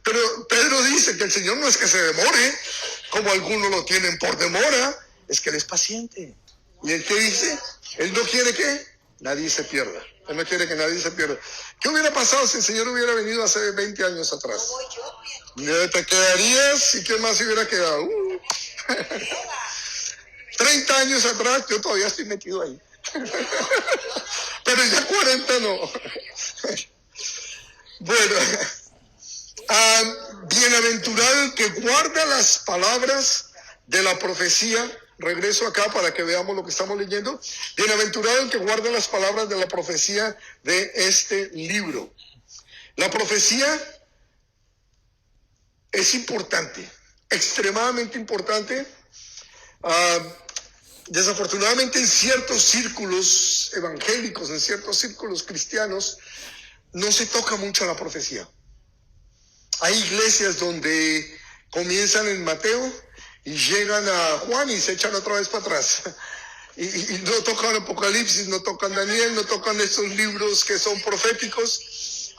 Pero Pedro dice que el Señor no es que se demore, como algunos lo tienen por demora, es que Él es paciente. ¿Y Él qué dice? Él no quiere que nadie se pierda. Él no quiere que nadie se pierda. ¿Qué hubiera pasado si el Señor hubiera venido hace 20 años atrás? ¿Te quedarías? ¿Y quién más se hubiera quedado? 30 años atrás, yo todavía estoy metido ahí. Pero ya 40 no. Bueno. Bienaventurado el que guarda las palabras de la profecía. Regreso acá para que veamos lo que estamos leyendo. Bienaventurado el que guarda las palabras de la profecía de este libro. La profecía es importante, extremadamente importante. Desafortunadamente en ciertos círculos evangélicos, en ciertos círculos cristianos, no se toca mucho la profecía. Hay iglesias donde comienzan en Mateo y llegan a Juan y se echan otra vez para atrás. Y no tocan Apocalipsis, no tocan Daniel, no tocan estos libros que son proféticos.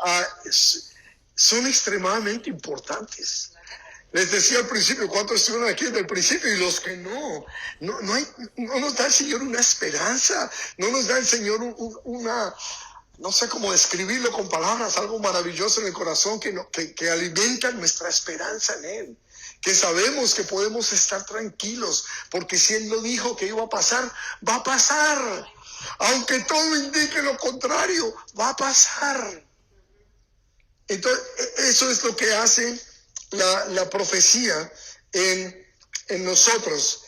Son extremadamente importantes. Les decía al principio, ¿cuántos estuvieron aquí desde el principio? Y los que no nos da el Señor una esperanza, no nos da el Señor una... No sé cómo describirlo con palabras, algo maravilloso en el corazón que alimenta nuestra esperanza en Él. que sabemos que podemos estar tranquilos, porque si Él lo dijo que iba a pasar, va a pasar. Aunque todo indique lo contrario, va a pasar. Entonces, eso es lo que hace la profecía en nosotros.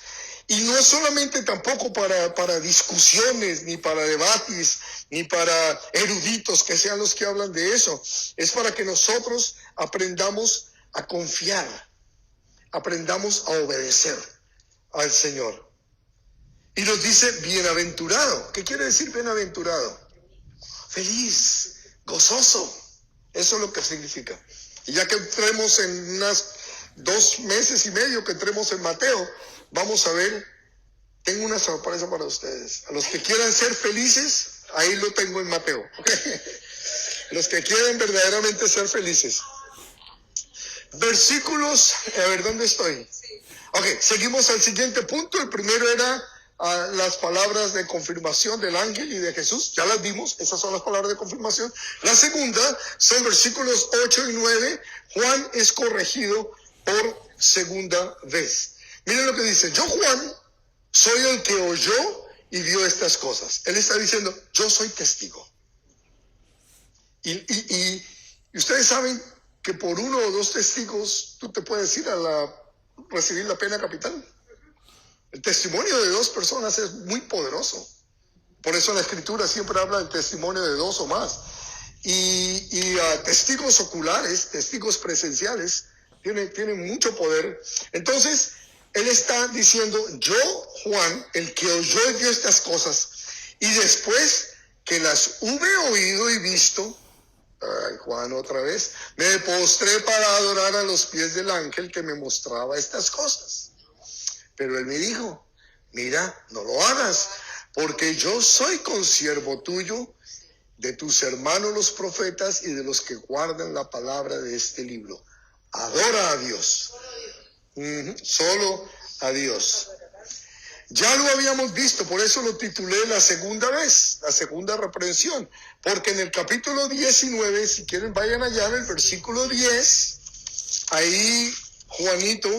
Y no es solamente tampoco para discusiones, ni para debates, ni para eruditos que sean los que hablan de eso. Es para que nosotros aprendamos a confiar, aprendamos a obedecer al Señor. Y nos dice bienaventurado. ¿Qué quiere decir bienaventurado? Feliz, gozoso. Eso es lo que significa. Y ya que entremos en unas 2 meses y medio que entremos en Mateo, vamos a ver, tengo una sorpresa para ustedes. A los que quieran ser felices, ahí lo tengo en Mateo. Los que quieren verdaderamente ser felices. Versículos, a ver, ¿dónde estoy? Ok, seguimos al siguiente punto. El primero era las palabras de confirmación del ángel y de Jesús. Ya las vimos, esas son las palabras de confirmación. La segunda son versículos 8 y 9. Juan es corregido por segunda vez. Miren lo que dice: yo, Juan, soy el que oyó y vio estas cosas. Él está diciendo, yo soy testigo. Y ustedes saben que por 1 o 2 testigos tú te puedes ir a recibir la pena capital. El testimonio de 2 personas es muy poderoso. Por eso la Escritura siempre habla del testimonio de 2 o más. Y testigos oculares, testigos presenciales, tienen mucho poder. Entonces, él está diciendo, yo, Juan, el que oyó y vio estas cosas, y después que las hube oído y visto, ay, Juan otra vez, me postré para adorar a los pies del ángel que me mostraba estas cosas. Pero él me dijo, mira, no lo hagas, porque yo soy consiervo tuyo, de tus hermanos los profetas y de los que guardan la palabra de este libro. Adora a Dios. Solo a Dios. Ya lo habíamos visto, por eso lo titulé la segunda vez, la segunda reprensión, porque en el capítulo 19, si quieren vayan allá en el versículo 10, ahí Juanito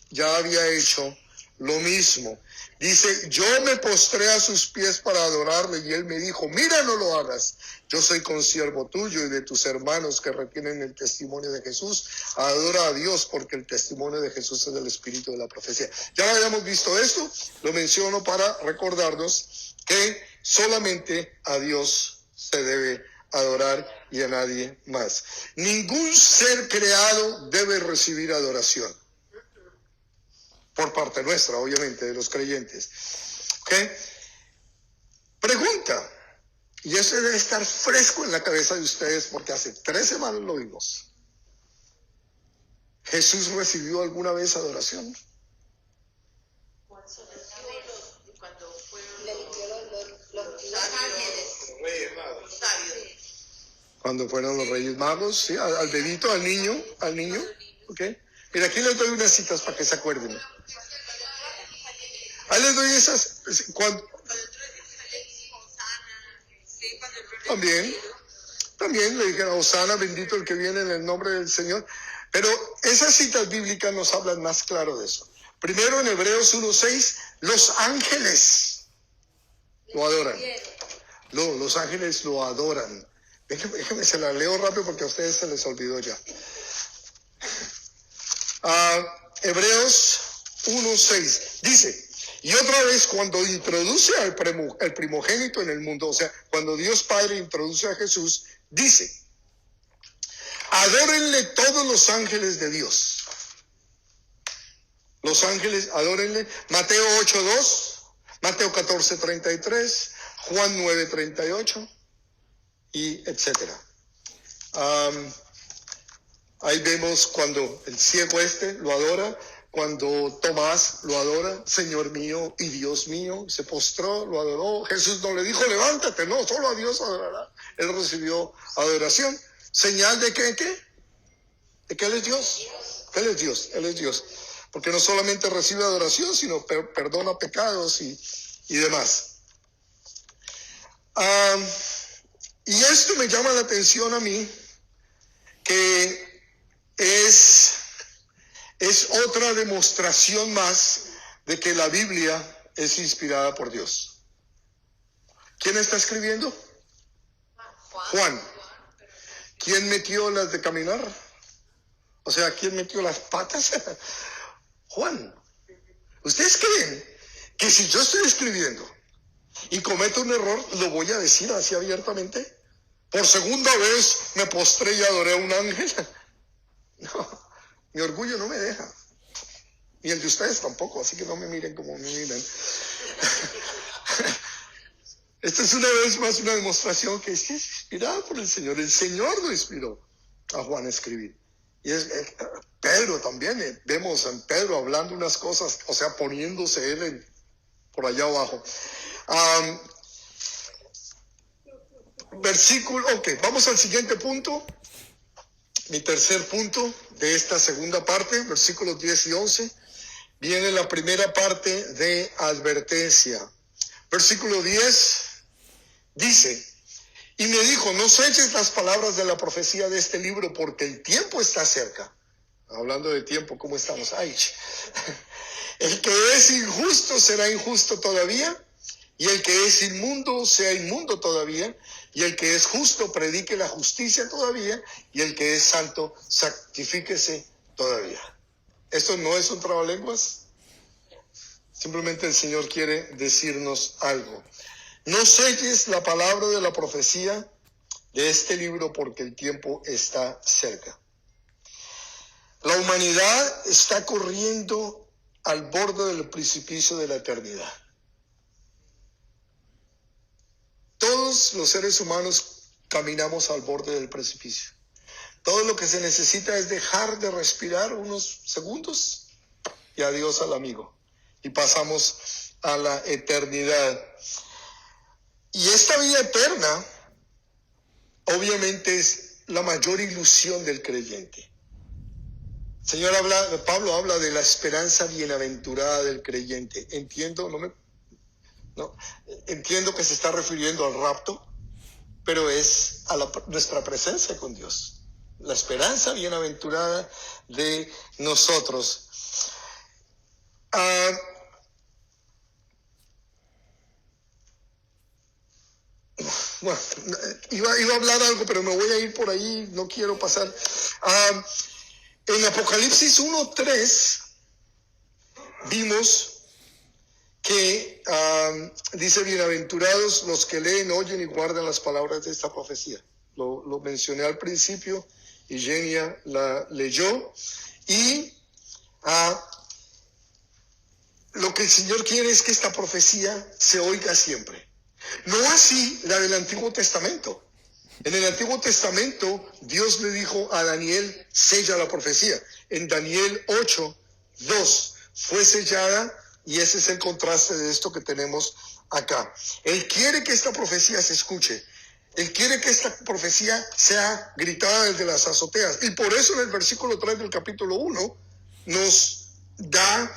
ya había hecho lo mismo. Dice, yo me postré a sus pies para adorarle y él me dijo, mira, no lo hagas. Yo soy consiervo tuyo y de tus hermanos que retienen el testimonio de Jesús. Adora a Dios porque el testimonio de Jesús es el espíritu de la profecía. Ya habíamos visto esto, lo menciono para recordarnos que solamente a Dios se debe adorar y a nadie más. Ningún ser creado debe recibir adoración. Por parte nuestra, obviamente, de los creyentes. ¿Okay? Pregunta, y eso debe estar fresco en la cabeza de ustedes porque hace 3 semanas lo vimos. ¿Jesús recibió alguna vez adoración? Cuando Cuando fueron los Reyes Magos, ¿sí? Al bebito, al niño, ¿okay? Mira, aquí les doy unas citas para que se acuerden. Ahí les doy esas. También le dijeron, Hosana, bendito el que viene en el nombre del Señor. Pero esas citas bíblicas nos hablan más claro de eso. Primero en Hebreos 1:6, los ángeles lo adoran. Los ángeles lo adoran. Déjenme, se la leo rápido porque a ustedes se les olvidó ya. Hebreos 1:6 dice, y otra vez cuando introduce al primogénito en el mundo, o sea, cuando Dios Padre introduce a Jesús, dice, adórenle todos los ángeles de Dios. Los ángeles, adórenle. Mateo 8:2, Mateo 14:33, Juan 9:38 y etcétera. Ahí vemos cuando el ciego lo adora, cuando Tomás lo adora, Señor mío y Dios mío, se postró, lo adoró. Jesús no le dijo, levántate, no, solo a Dios adorará. Él recibió adoración. ¿Señal de qué? ¿De que Él es Dios? Él es Dios, Él es Dios. Porque no solamente recibe adoración, sino perdona pecados y demás. Y esto me llama la atención a mí, que es es otra demostración más de que la Biblia es inspirada por Dios. ¿Quién está escribiendo? Juan. ¿Quién metió las de caminar? O sea, ¿quién metió las patas? Juan. ¿Ustedes creen que si yo estoy escribiendo y cometo un error, lo voy a decir así abiertamente? Por segunda vez me postré y adoré a un ángel. No, mi orgullo no me deja. Y el de ustedes tampoco, así que no me miren como me miran. Esta es una vez más una demostración que es inspirada por el Señor. El Señor lo inspiró a Juan a escribir. Y es Pedro también. Vemos a Pedro hablando unas cosas, o sea, poniéndose él por allá abajo. Vamos al siguiente punto. Mi tercer punto de esta segunda parte, versículos 10 y 11. Viene la primera parte de advertencia. Versículo 10 dice: y me dijo, no selles las palabras de la profecía de este libro, porque el tiempo está cerca. Hablando de tiempo, ¿cómo estamos? Ay, el que es injusto será injusto todavía, y el que es inmundo sea inmundo todavía, y el que es justo predique la justicia todavía, y el que es santo santifíquese todavía. Esto no es un trabalenguas. Simplemente el Señor quiere decirnos algo. No selles la palabra de la profecía de este libro, porque el tiempo está cerca. La humanidad está corriendo al borde del precipicio de la eternidad. Todos los seres humanos caminamos al borde del precipicio. Todo lo que se necesita es dejar de respirar unos segundos y adiós al amigo. Y pasamos a la eternidad. Y esta vida eterna, obviamente, es la mayor ilusión del creyente. Pablo habla de la esperanza bienaventurada del creyente. Entiendo que se está refiriendo al rapto, pero es a nuestra presencia con Dios. La esperanza bienaventurada de nosotros. Bueno, iba a hablar algo, pero me voy a ir por ahí, no quiero pasar. En Apocalipsis 1:3 vimos que dice: bienaventurados los que leen, oyen y guardan las palabras de esta profecía. Lo mencioné al principio y Genia la leyó. Y lo que el Señor quiere es que esta profecía se oiga siempre. No así la del Antiguo Testamento. En el Antiguo Testamento, Dios le dijo a Daniel: sella la profecía. En Daniel 8:2 fue sellada, y ese es el contraste de esto que tenemos acá. Él quiere que esta profecía se escuche. Él quiere que esta profecía sea gritada desde las azoteas. Y por eso en el versículo 3 del capítulo 1 nos da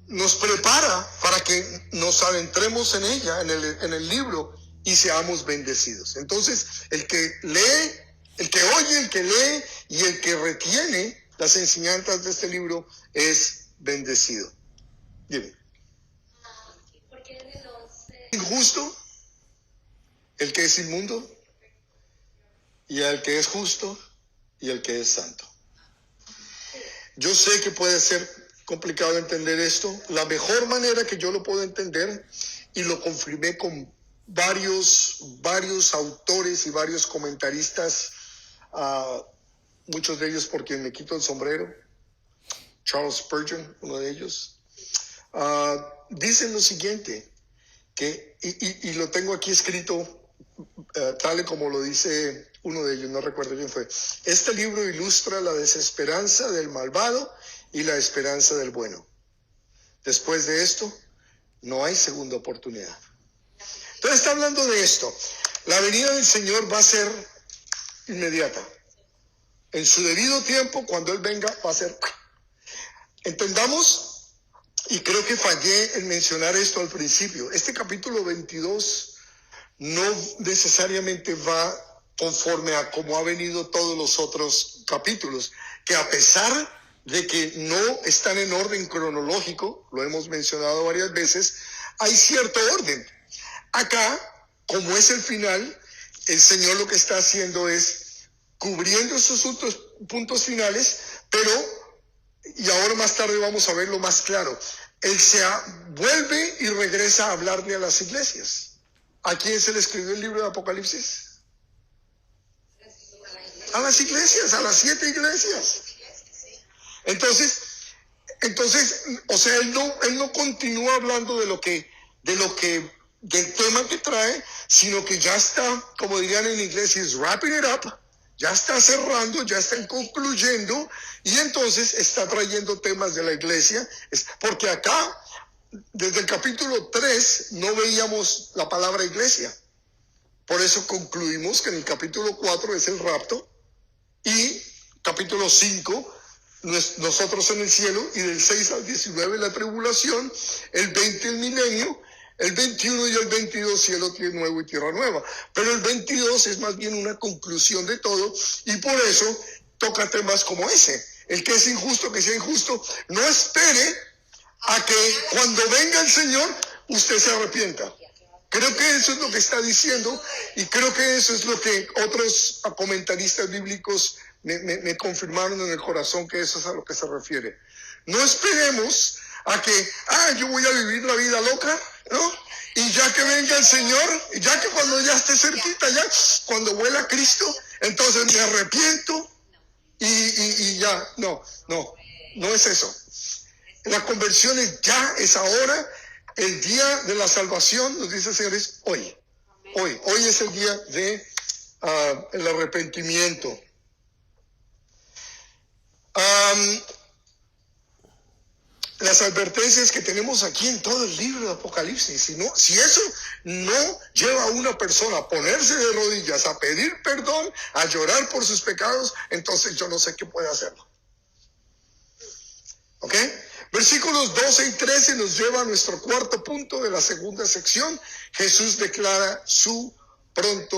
nos prepara para que nos adentremos en ella, en el libro, y seamos bendecidos. Entonces, el que lee, el que oye, el que lee y el que retiene las enseñanzas de este libro es bendecido. Dime. Injusto, el que es inmundo, y el que es justo, y el que es santo. Yo sé que puede ser complicado entender esto. La mejor manera que yo lo puedo entender, y lo confirmé con varios autores y varios comentaristas, muchos de ellos por quien me quito el sombrero, Charles Spurgeon, uno de ellos, dicen lo siguiente, que, y lo tengo aquí escrito tal y como lo dice uno de ellos, no recuerdo quién fue: este libro ilustra la desesperanza del malvado y la esperanza del bueno. Después de esto, no hay segunda oportunidad. Entonces está hablando de esto. La venida del Señor va a ser inmediata. En su debido tiempo, cuando Él venga, va a ser... Entendamos, y creo que fallé en mencionar esto al principio, este capítulo 22 no necesariamente va conforme a cómo ha venido todos los otros capítulos, que a pesar de que no están en orden cronológico, lo hemos mencionado varias veces, hay cierto orden. Acá, como es el final, el Señor lo que está haciendo es cubriendo esos otros puntos finales, pero, y ahora más tarde vamos a verlo más claro, Él vuelve y regresa a hablarle a las iglesias. ¿A quién se le escribió el libro de Apocalipsis? A las iglesias, a las 7 iglesias. Entonces, o sea, él no continúa hablando del tema que trae, sino que ya está, como dirían en inglés, he's wrapping it up, ya está cerrando, ya está concluyendo, y entonces está trayendo temas de la iglesia, porque acá, desde el capítulo 3, no veíamos la palabra iglesia. Por eso concluimos que en el capítulo 4 es el rapto, y capítulo 5, nosotros en el cielo, y del 6 al 19 la tribulación, el 20 el milenio, el 21 y el 22 cielo nuevo y tierra nueva. Pero el 22 es más bien una conclusión de todo, y por eso toca temas como ese. El que es injusto, que sea injusto. No espere a que cuando venga el Señor, usted se arrepienta. Creo que eso es lo que está diciendo, y creo que eso es lo que otros comentaristas bíblicos me confirmaron en el corazón, que eso es a lo que se refiere. No esperemos a que, yo voy a vivir la vida loca, ¿no? Y ya que venga el Señor, ya que cuando ya esté cerquita, ya cuando vuela Cristo, entonces me arrepiento y ya. No es eso. La conversión es ahora. El día de la salvación, nos dice el Señor, es hoy. Hoy es el día de el arrepentimiento. Las advertencias que tenemos aquí en todo el libro de Apocalipsis, si eso no lleva a una persona a ponerse de rodillas, a pedir perdón, a llorar por sus pecados, entonces yo no sé qué puede hacerlo. ¿Ok? Versículos 12 y 13 nos lleva a nuestro cuarto punto de la segunda sección. Jesús declara su pronto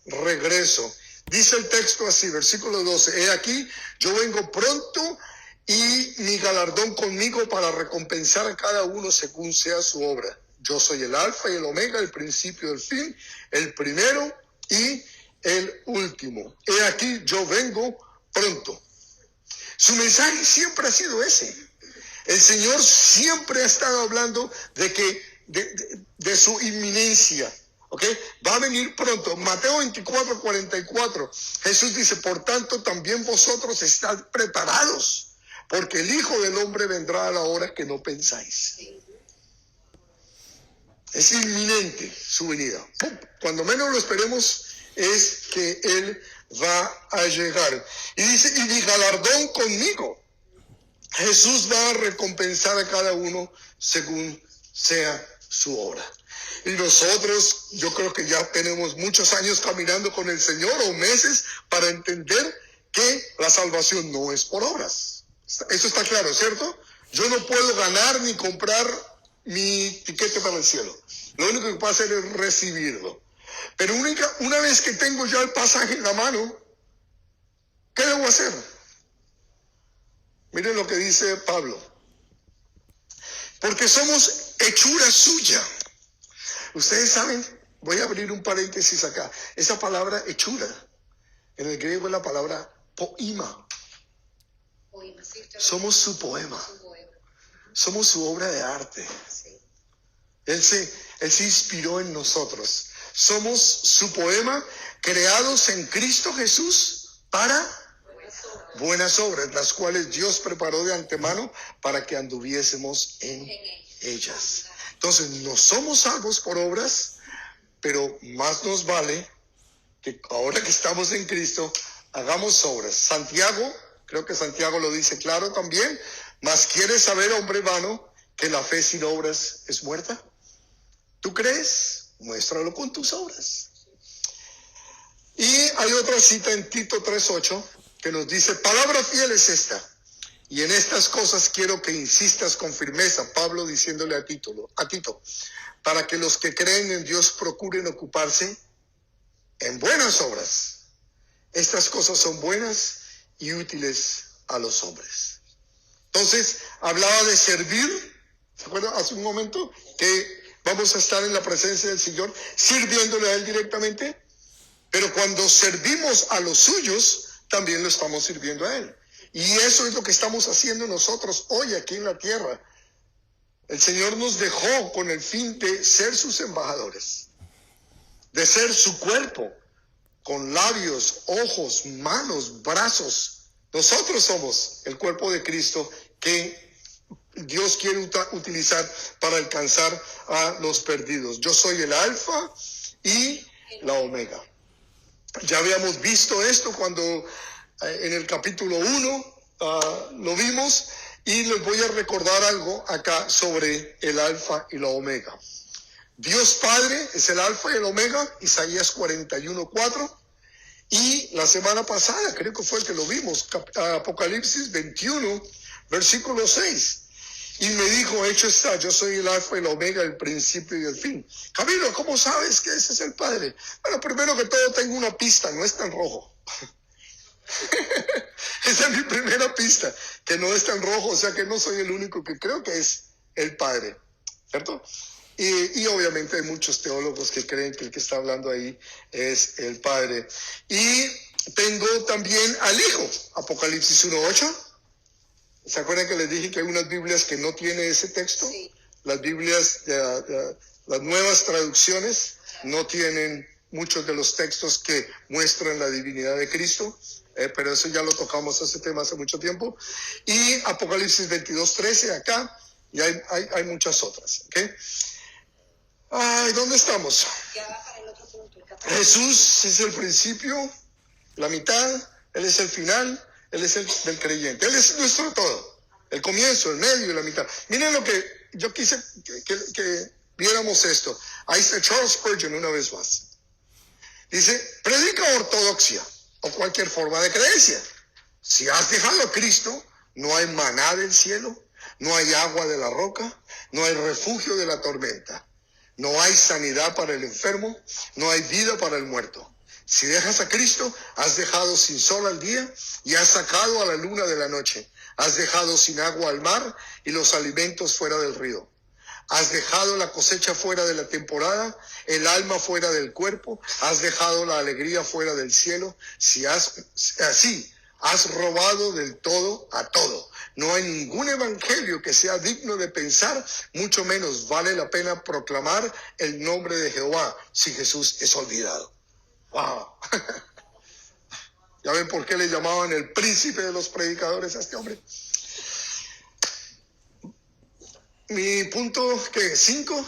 regreso. Dice el texto así, versículo 12, he aquí, yo vengo pronto y mi galardón conmigo para recompensar a cada uno según sea su obra. Yo soy el alfa y el omega, el principio y el fin, el primero y el último. He aquí, yo vengo pronto. Su mensaje siempre ha sido ese. El Señor siempre ha estado hablando de su inminencia. ¿Ok? Va a venir pronto. Mateo 24, 44. Jesús dice, por tanto, también vosotros estad preparados, porque el Hijo del Hombre vendrá a la hora que no pensáis. Es inminente su venida. Cuando menos lo esperemos, es que Él va a llegar. Y dice, y mi galardón conmigo. Jesús va a recompensar a cada uno según sea su obra. Y nosotros, yo creo que ya tenemos muchos años caminando con el Señor, o meses, para entender que la salvación no es por obras. Eso está claro, ¿cierto? Yo no puedo ganar ni comprar mi tiquete para el cielo. Lo único que puedo hacer es recibirlo. Pero una vez que tengo ya el pasaje en la mano, ¿qué debo hacer? Miren lo que dice Pablo. Porque somos hechura suya. Ustedes saben, voy a abrir un paréntesis acá. Esa palabra hechura, en el griego es la palabra poema. Somos su poema. Somos su obra de arte. Él se inspiró en nosotros. Somos su poema, creados en Cristo Jesús para buenas obras, las cuales Dios preparó de antemano para que anduviésemos en ellas. Entonces, no somos salvos por obras, pero más nos vale que ahora que estamos en Cristo, hagamos obras. Santiago, creo que Santiago lo dice claro también, mas ¿quieres saber, hombre vano, que la fe sin obras es muerta? ¿Tú crees? Muéstralo con tus obras. Y hay otra cita en Tito 3:8 que nos dice, palabra fiel es esta, y en estas cosas quiero que insistas con firmeza, Pablo diciéndole a Tito, para que los que creen en Dios procuren ocuparse en buenas obras. Estas cosas son buenas y útiles a los hombres. Entonces, hablaba de servir. ¿Se acuerdan hace un momento que vamos a estar en la presencia del Señor sirviéndole a Él directamente? Pero cuando servimos a los suyos, también lo estamos sirviendo a Él. Y eso es lo que estamos haciendo nosotros hoy aquí en la tierra. El Señor nos dejó con el fin de ser sus embajadores, de ser su cuerpo, con labios, ojos, manos, brazos. Nosotros somos el cuerpo de Cristo que Dios quiere utilizar para alcanzar a los perdidos. Yo soy el alfa y la omega. Ya habíamos visto esto cuando en el capítulo 1 lo vimos, y les voy a recordar algo acá sobre el alfa y la omega. Dios Padre es el alfa y el omega, Isaías 41:4. Y la semana pasada, creo que fue que lo vimos, Apocalipsis 21, versículo 6. Y me dijo, hecho está, yo soy el alfa y el omega, el principio y el fin. Camilo, ¿cómo sabes que ese es el Padre? Bueno, primero que todo tengo una pista, no está en rojo. Esa es mi primera pista, que no está en rojo, o sea que no soy el único que creo que es el Padre, ¿cierto? Y obviamente hay muchos teólogos que creen que el que está hablando ahí es el Padre. Y tengo también al Hijo, Apocalipsis 1:8. ¿Se acuerdan que les dije que hay unas Biblias que no tienen ese texto? Sí. Las Biblias, las nuevas traducciones no tienen muchos de los textos que muestran la divinidad de Cristo, pero eso ya lo tocamos ese tema hace mucho tiempo. Y Apocalipsis 22:13 acá, y hay muchas otras, ¿ok? Ay, ¿dónde estamos? Ya va para el otro punto, Jesús es el principio, la mitad, Él es el final, Él es el del creyente. Él es nuestro todo, el comienzo, el medio y la mitad. Miren lo que yo quise que viéramos esto. Ahí está Charles Spurgeon una vez más. Dice, predica ortodoxia o cualquier forma de creencia. Si has dejado a Cristo, no hay maná del cielo, no hay agua de la roca, no hay refugio de la tormenta. No hay sanidad para el enfermo, no hay vida para el muerto. Si dejas a Cristo, has dejado sin sol al día y has sacado a la luna de la noche. Has dejado sin agua al mar y los alimentos fuera del río. Has dejado la cosecha fuera de la temporada, el alma fuera del cuerpo, has dejado la alegría fuera del cielo. Si así has robado del todo a todo. No hay ningún evangelio que sea digno de pensar, mucho menos vale la pena proclamar el nombre de Jehová si Jesús es olvidado. ¡Wow! ¿Ya ven por qué le llamaban el príncipe de los predicadores a este hombre? Mi punto, ¿qué? 5,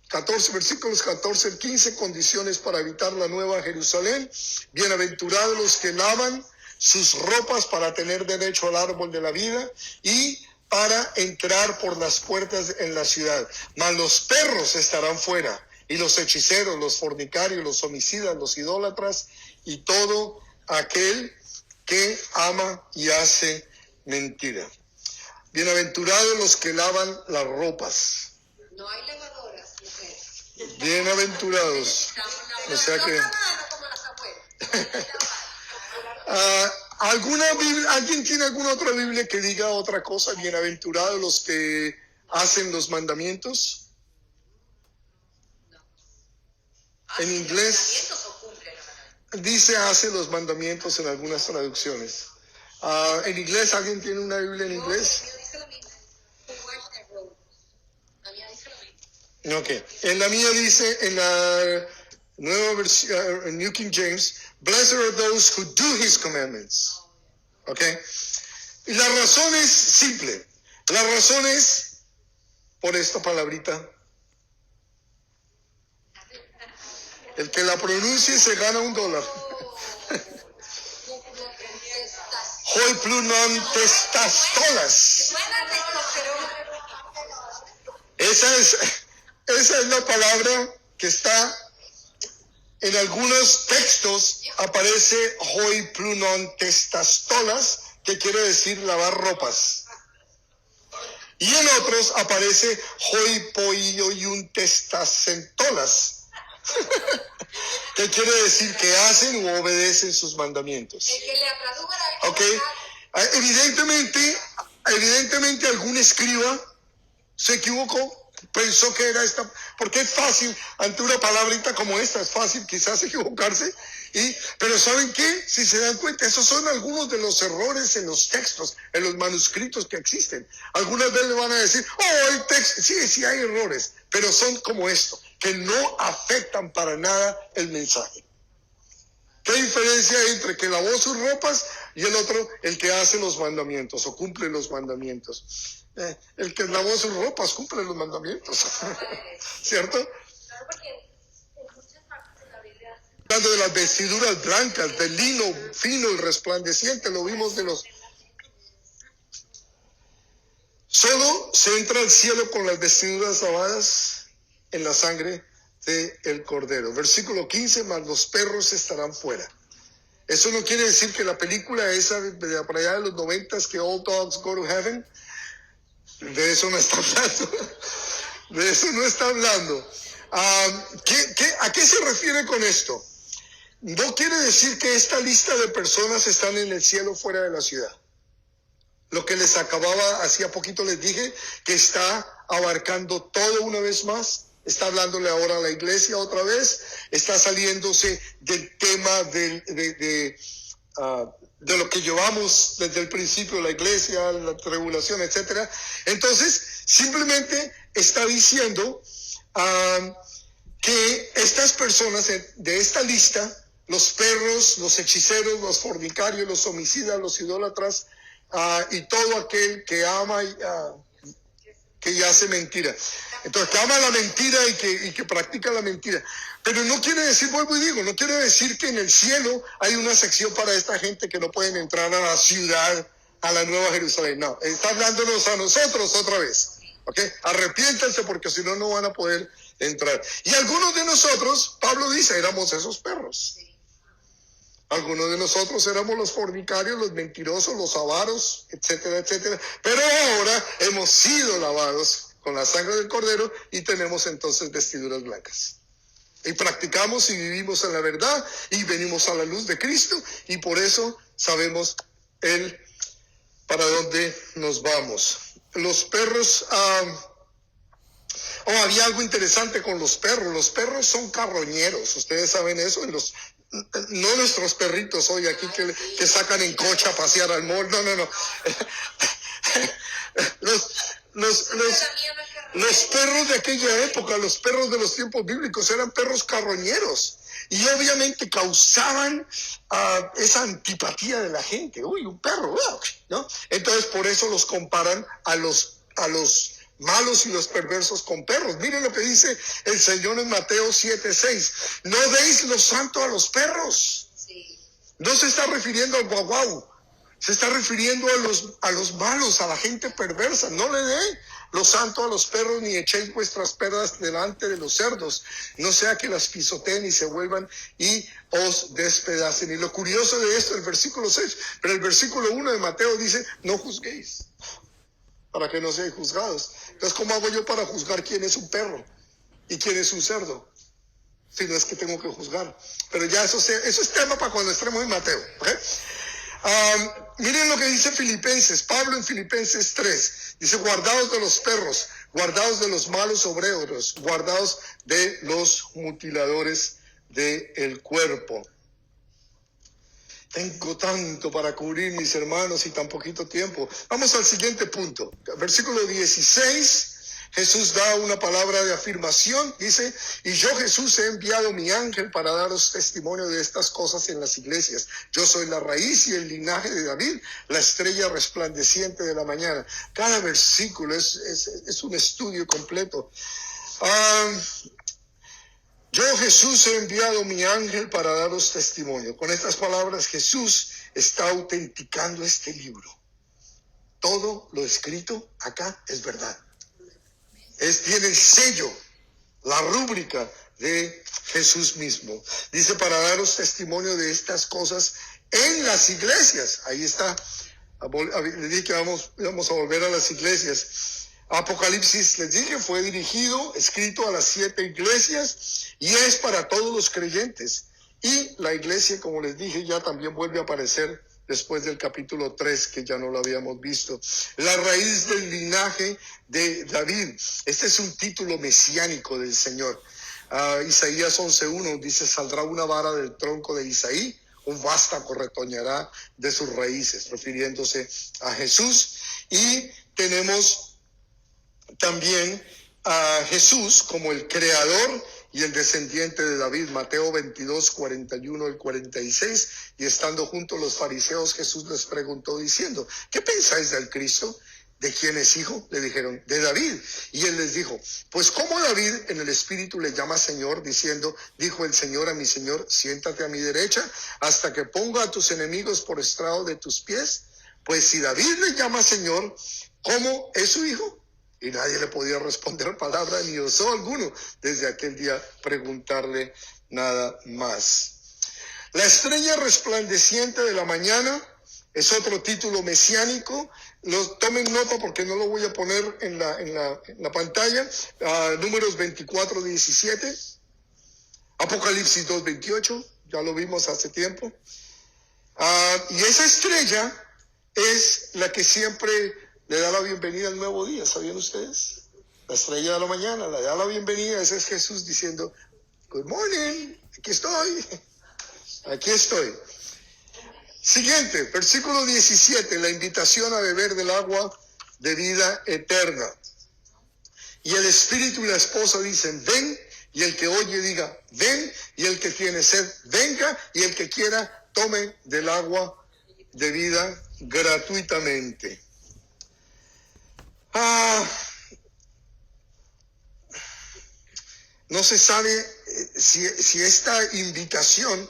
14, versículos 14 al 15, condiciones para habitar la nueva Jerusalén. Bienaventurados los que lavan sus ropas para tener derecho al árbol de la vida y para entrar por las puertas en la ciudad. Mas los perros estarán fuera, y los hechiceros, los fornicarios, los homicidas, los idólatras y todo aquel que ama y hace mentira. Bienaventurados los que lavan las ropas. No hay lavadoras, mujeres. Bienaventurados. O sea que... ¿Alguien tiene alguna otra Biblia que diga otra cosa? Bienaventurados los que hacen los mandamientos. En inglés dice hace los mandamientos en algunas traducciones. En inglés, ¿alguien tiene una Biblia en inglés? Ok. En la mía dice, en la nueva versión, New King James, blessed are those who do his commandments. Ok. Y la razón es simple. La razón es por esta palabrita. El que la pronuncie se gana $1. Hoi plunon testastolas. Esa es la palabra que está en algunos textos. Aparece hoi plunon testastolas, que quiere decir lavar ropas. Y en otros aparece hoi poioiun testacentolas, ¿Qué quiere decir? Que hacen u obedecen sus mandamientos. El que le tradujo era el ¿Ok? Evidentemente algún escriba se equivocó, pensó que era esta, porque es fácil, ante una palabrita como esta, es fácil quizás equivocarse, pero ¿saben qué? Si se dan cuenta, esos son algunos de los errores en los textos, en los manuscritos que existen. Algunas veces le van a decir, oh, el texto, sí hay errores, pero son como esto, que no afectan para nada el mensaje. ¿Qué diferencia hay entre que lavó sus ropas y el otro, el que hace los mandamientos o cumple los mandamientos? El que lavó sus ropas cumple los mandamientos, ¿cierto? Hablando de las vestiduras blancas, del lino fino y resplandeciente, lo vimos de los... Solo se entra al cielo con las vestiduras lavadas en la sangre del Cordero. Versículo 15, más los perros estarán fuera. Eso no quiere decir que la película esa de por allá de los 90s, que All Dogs Go to Heaven, de eso no está hablando. De eso no está hablando. ¿A qué se refiere con esto? No quiere decir que esta lista de personas están en el cielo fuera de la ciudad. Lo que les acababa, hacía poquito les dije, que está abarcando todo una vez más. Está hablándole ahora a la iglesia otra vez, está saliéndose del tema de lo que llevamos desde el principio, la iglesia, la tribulación, etcétera. Entonces, simplemente está diciendo que estas personas de esta lista, los perros, los hechiceros, los fornicarios, los homicidas, los idólatras, y todo aquel que ama que hace mentira. Entonces, que ama la mentira y que practica la mentira. Pero no quiere decir, vuelvo y digo, no quiere decir que en el cielo hay una sección para esta gente que no pueden entrar a la ciudad, a la Nueva Jerusalén. No, está hablándonos a nosotros otra vez. ¿Ok? Arrepiéntanse porque si no, no van a poder entrar. Y algunos de nosotros, Pablo dice, éramos esos perros. Algunos de nosotros éramos los fornicarios, los mentirosos, los avaros, etcétera, etcétera. Pero ahora hemos sido lavados con la sangre del Cordero y tenemos entonces vestiduras blancas. Y practicamos y vivimos en la verdad y venimos a la luz de Cristo y por eso sabemos para dónde nos vamos. Los perros, había algo interesante con los perros. Los perros son carroñeros, ustedes saben eso, no nuestros perritos hoy aquí que sacan en coche a pasear al mall, no. Los perros de aquella época, los perros de los tiempos bíblicos eran perros carroñeros y obviamente causaban esa antipatía de la gente. Uy, un perro, ¿no? Entonces por eso los comparan a los malos y los perversos con perros. Miren lo que dice el Señor en Mateo 7:6. No deis lo santo a los perros. Sí. No se está refiriendo al guau. Se está refiriendo a los malos, a la gente perversa. No le dé lo santo a los perros, ni echéis vuestras perlas delante de los cerdos, no sea que las pisoteen y se vuelvan y os despedacen. Y lo curioso de esto, el versículo 6, pero el versículo 1 de Mateo dice, no juzguéis, para que no seáis juzgados. Entonces, ¿cómo hago yo para juzgar quién es un perro y quién es un cerdo? Si no es que tengo que juzgar. Pero ya eso es tema para cuando estemos en Mateo. ¿Okay? Miren lo que dice Filipenses, Pablo en Filipenses 3, dice, guardaos de los perros, guardaos de los malos obreros, guardaos de los mutiladores del cuerpo. Tengo tanto para cubrir, mis hermanos, y tan poquito tiempo. Vamos al siguiente punto, versículo 16. Jesús da una palabra de afirmación, dice, y yo Jesús he enviado mi ángel para daros testimonio de estas cosas en las iglesias. Yo soy la raíz y el linaje de David, la estrella resplandeciente de la mañana. Cada versículo es un estudio completo. Yo Jesús he enviado mi ángel para daros testimonio. Con estas palabras Jesús está autenticando este libro. Todo lo escrito acá es verdad. Tiene el sello, la rúbrica de Jesús mismo. Dice, para daros testimonio de estas cosas en las iglesias. Ahí está. Le dije que vamos a volver a las iglesias. Apocalipsis, les dije, fue dirigido, escrito a las 7 iglesias y es para todos los creyentes. Y la iglesia, como les dije, ya también vuelve a aparecer después del capítulo 3, que ya no lo habíamos visto. La raíz del linaje de David. Este es un título mesiánico del Señor. Isaías 11:1 dice: saldrá una vara del tronco de Isaí, un vástago retoñará de sus raíces, refiriéndose a Jesús. Y tenemos también a Jesús como el creador y el descendiente de David. Mateo 22, 41 al 46. Y estando juntos los fariseos, Jesús les preguntó diciendo: ¿qué pensáis del Cristo? ¿De quién es hijo? Le dijeron: de David. Y él les dijo: pues como David en el espíritu le llama Señor, diciendo: dijo el Señor a mi Señor, siéntate a mi derecha hasta que ponga a tus enemigos por estrado de tus pies. Pues si David le llama Señor, ¿cómo es su hijo? Y nadie le podía responder palabra, ni osó alguno desde aquel día preguntarle nada más. La estrella resplandeciente de la mañana es otro título mesiánico. Tomen nota porque no lo voy a poner en la pantalla. Números 24, 17. Apocalipsis 2, 28. Ya lo vimos hace tiempo. Y esa estrella es la que siempre le da la bienvenida al nuevo día. ¿Sabían ustedes? La estrella de la mañana le da la bienvenida. Ese es Jesús diciendo: good morning, aquí estoy. Aquí estoy. Siguiente, versículo 17, la invitación a beber del agua de vida eterna. Y el espíritu y la esposa dicen: ven. Y el que oye diga: ven. Y el que tiene sed, venga. Y el que quiera, tome del agua de vida gratuitamente. No se sabe si esta invitación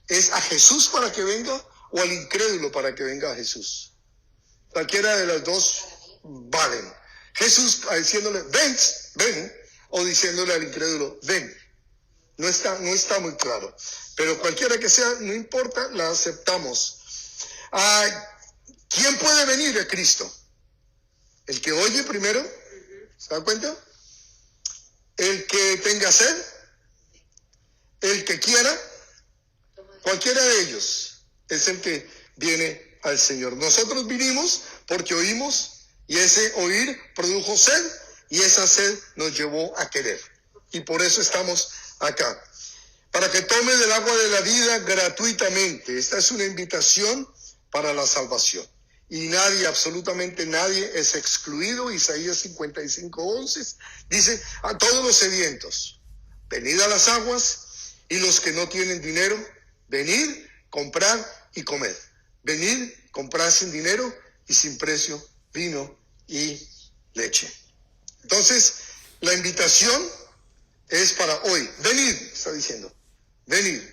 es a Jesús para que venga o al incrédulo para que venga a Jesús. Cualquiera de las dos valen. Jesús diciéndole: ven, ven, o diciéndole al incrédulo: ven. No está muy claro. Pero cualquiera que sea, no importa, la aceptamos. ¿Quién puede venir a Cristo? El que oye primero, ¿se da cuenta? El que tenga sed, el que quiera, cualquiera de ellos es el que viene al Señor. Nosotros vinimos porque oímos, y ese oír produjo sed, y esa sed nos llevó a querer. Y por eso estamos acá, para que tome del agua de la vida gratuitamente. Esta es una invitación para la salvación. Y nadie, absolutamente nadie, es excluido. Isaías 55:11 dice: a todos los sedientos, venid a las aguas, y los que no tienen dinero, venid, comprad y comed. Venid, comprad sin dinero y sin precio vino y leche. Entonces, la invitación es para hoy. Venid, está diciendo. Venid.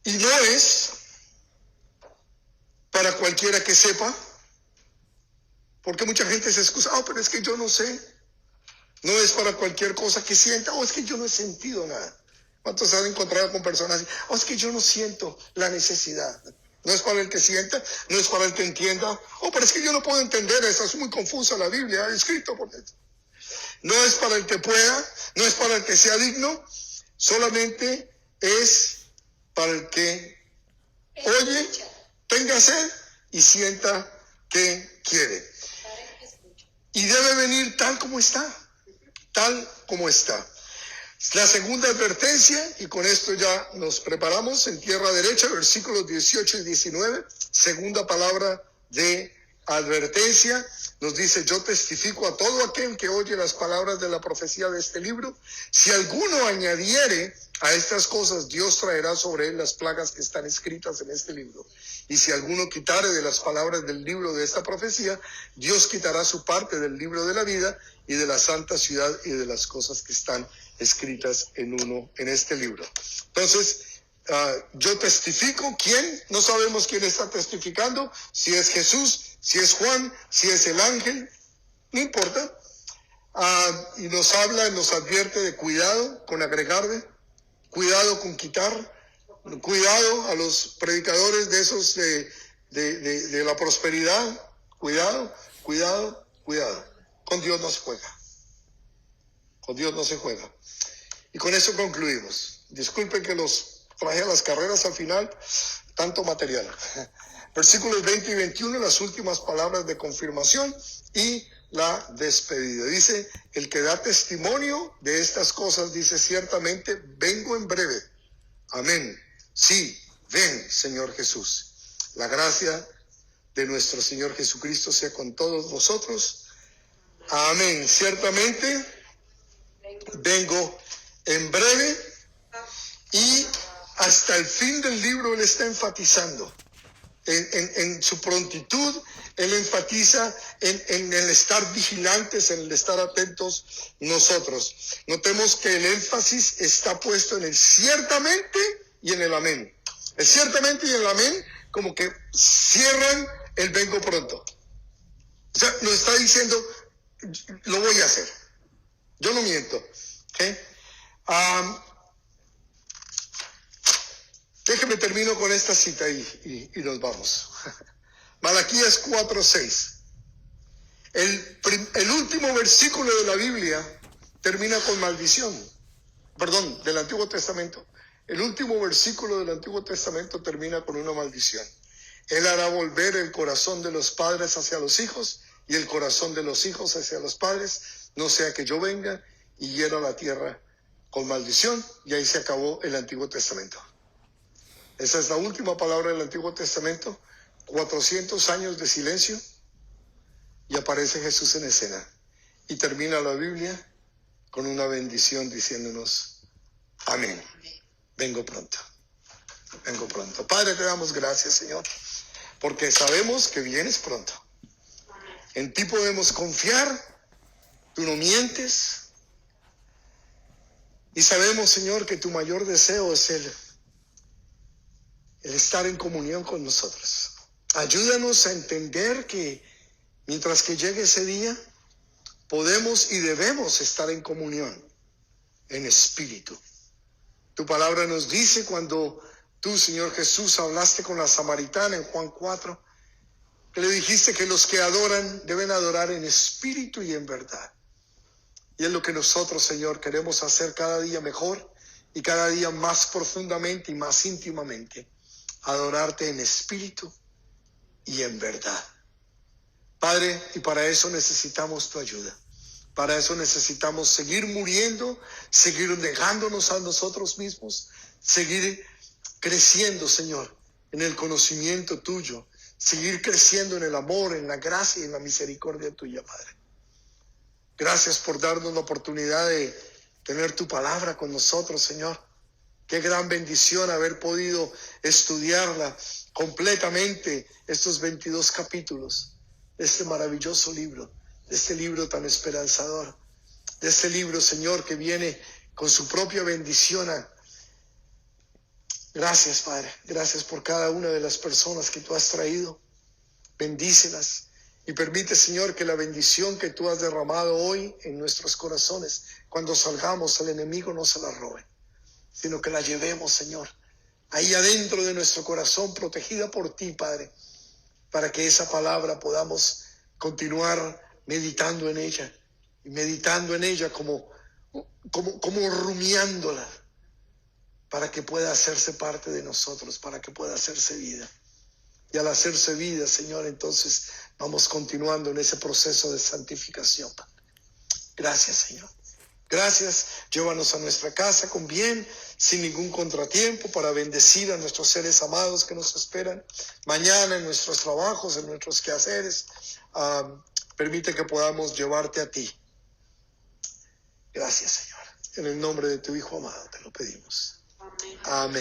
Y no es para cualquiera que sepa, porque mucha gente se excusa: pero es que yo no sé. No es para cualquier cosa que sienta: es que yo no he sentido nada. ¿Cuántos se han encontrado con personas así? Es que yo no siento la necesidad. No es para el que sienta, no es para el que entienda. Pero es que yo no puedo entender, esa es muy confusa la Biblia, escrito por eso. No es para el que pueda, no es para el que sea digno, solamente es para el que oye, tenga sed y sienta que quiere. Y debe venir tal como está, tal como está. La segunda advertencia, y con esto ya nos preparamos, en tierra derecha, versículos 18 y 19, segunda palabra de advertencia, nos dice: yo testifico a todo aquel que oye las palabras de la profecía de este libro, si alguno añadiere a estas cosas, Dios traerá sobre él las plagas que están escritas en este libro. Y si alguno quitare de las palabras del libro de esta profecía, Dios quitará su parte del libro de la vida y de la santa ciudad y de las cosas que están escritas en este libro. Entonces, yo testifico. ¿Quién? No sabemos quién está testificando, si es Jesús, si es Juan, si es el ángel, no importa. Y nos habla, nos advierte de cuidado con agregarle, cuidado con quitar, cuidado a los predicadores de esos de la prosperidad. Cuidado, cuidado, cuidado. Con Dios no se juega. Con Dios no se juega. Y con eso concluimos. Disculpen que los traje a las carreras al final, tanto material. Versículos 20 y 21, las últimas palabras de confirmación y la despedida. Dice, el que da testimonio de estas cosas dice, ciertamente vengo en breve. Amén. Sí, ven, Señor Jesús. La gracia de nuestro Señor Jesucristo sea con todos vosotros. Amén. Ciertamente vengo en breve. Y hasta el fin del libro él está enfatizando en su prontitud. Él enfatiza en el estar vigilantes, en el estar atentos nosotros. Notemos que el énfasis está puesto en el ciertamente y en el amén. El ciertamente y el amén como que cierran el vengo pronto. O sea, nos está diciendo, lo voy a hacer. Yo no miento. ¿Okay? Déjeme termino con esta cita y nos vamos. Malaquías 4:6. El último versículo de la Biblia termina con maldición. Perdón, del Antiguo Testamento. El último versículo del Antiguo Testamento termina con una maldición. Él hará volver el corazón de los padres hacia los hijos y el corazón de los hijos hacia los padres, no sea que yo venga y hiera la tierra con maldición. Y ahí se acabó el Antiguo Testamento. Esa es la última palabra del Antiguo Testamento. 400 años de silencio y aparece Jesús en escena. Y termina la Biblia con una bendición diciéndonos, amén. Vengo pronto. Vengo pronto. Padre, te damos gracias, Señor, porque sabemos que vienes pronto. En ti podemos confiar. Tú no mientes. Y sabemos, Señor, que tu mayor deseo es el estar en comunión con nosotros. Ayúdanos a entender que mientras que llegue ese día, podemos y debemos estar en comunión, en espíritu. Tu palabra nos dice cuando tú, Señor Jesús, hablaste con la samaritana en Juan 4, que le dijiste que los que adoran deben adorar en espíritu y en verdad. Y es lo que nosotros, Señor, queremos hacer cada día mejor y cada día más profundamente y más íntimamente. Adorarte en espíritu y en verdad. Padre, y para eso necesitamos tu ayuda. Para eso necesitamos seguir muriendo, seguir negándonos a nosotros mismos, seguir creciendo, Señor, en el conocimiento tuyo, seguir creciendo en el amor, en la gracia y en la misericordia tuya, Padre. Gracias por darnos la oportunidad de tener tu palabra con nosotros, Señor. Qué gran bendición haber podido estudiarla completamente, estos 22 capítulos de este maravilloso libro, de este libro tan esperanzador, de este libro, Señor, que viene con su propia bendición. Gracias, Padre. Gracias por cada una de las personas que tú has traído. Bendícelas y permite, Señor, que la bendición que tú has derramado hoy en nuestros corazones, cuando salgamos, el enemigo no se la robe, sino que la llevemos, Señor, ahí adentro de nuestro corazón, protegida por ti, Padre, para que esa palabra podamos continuar meditando en ella, y meditando en ella como rumiándola, para que pueda hacerse parte de nosotros, para que pueda hacerse vida. Y al hacerse vida, Señor, entonces vamos continuando en ese proceso de santificación. Gracias, Señor. Gracias. Llévanos a nuestra casa con bien, sin ningún contratiempo, para bendecir a nuestros seres amados que nos esperan mañana en nuestros trabajos, en nuestros quehaceres. Permite que podamos llevarte a ti. Gracias, Señor. En el nombre de tu Hijo amado te lo pedimos. Amén. Amén.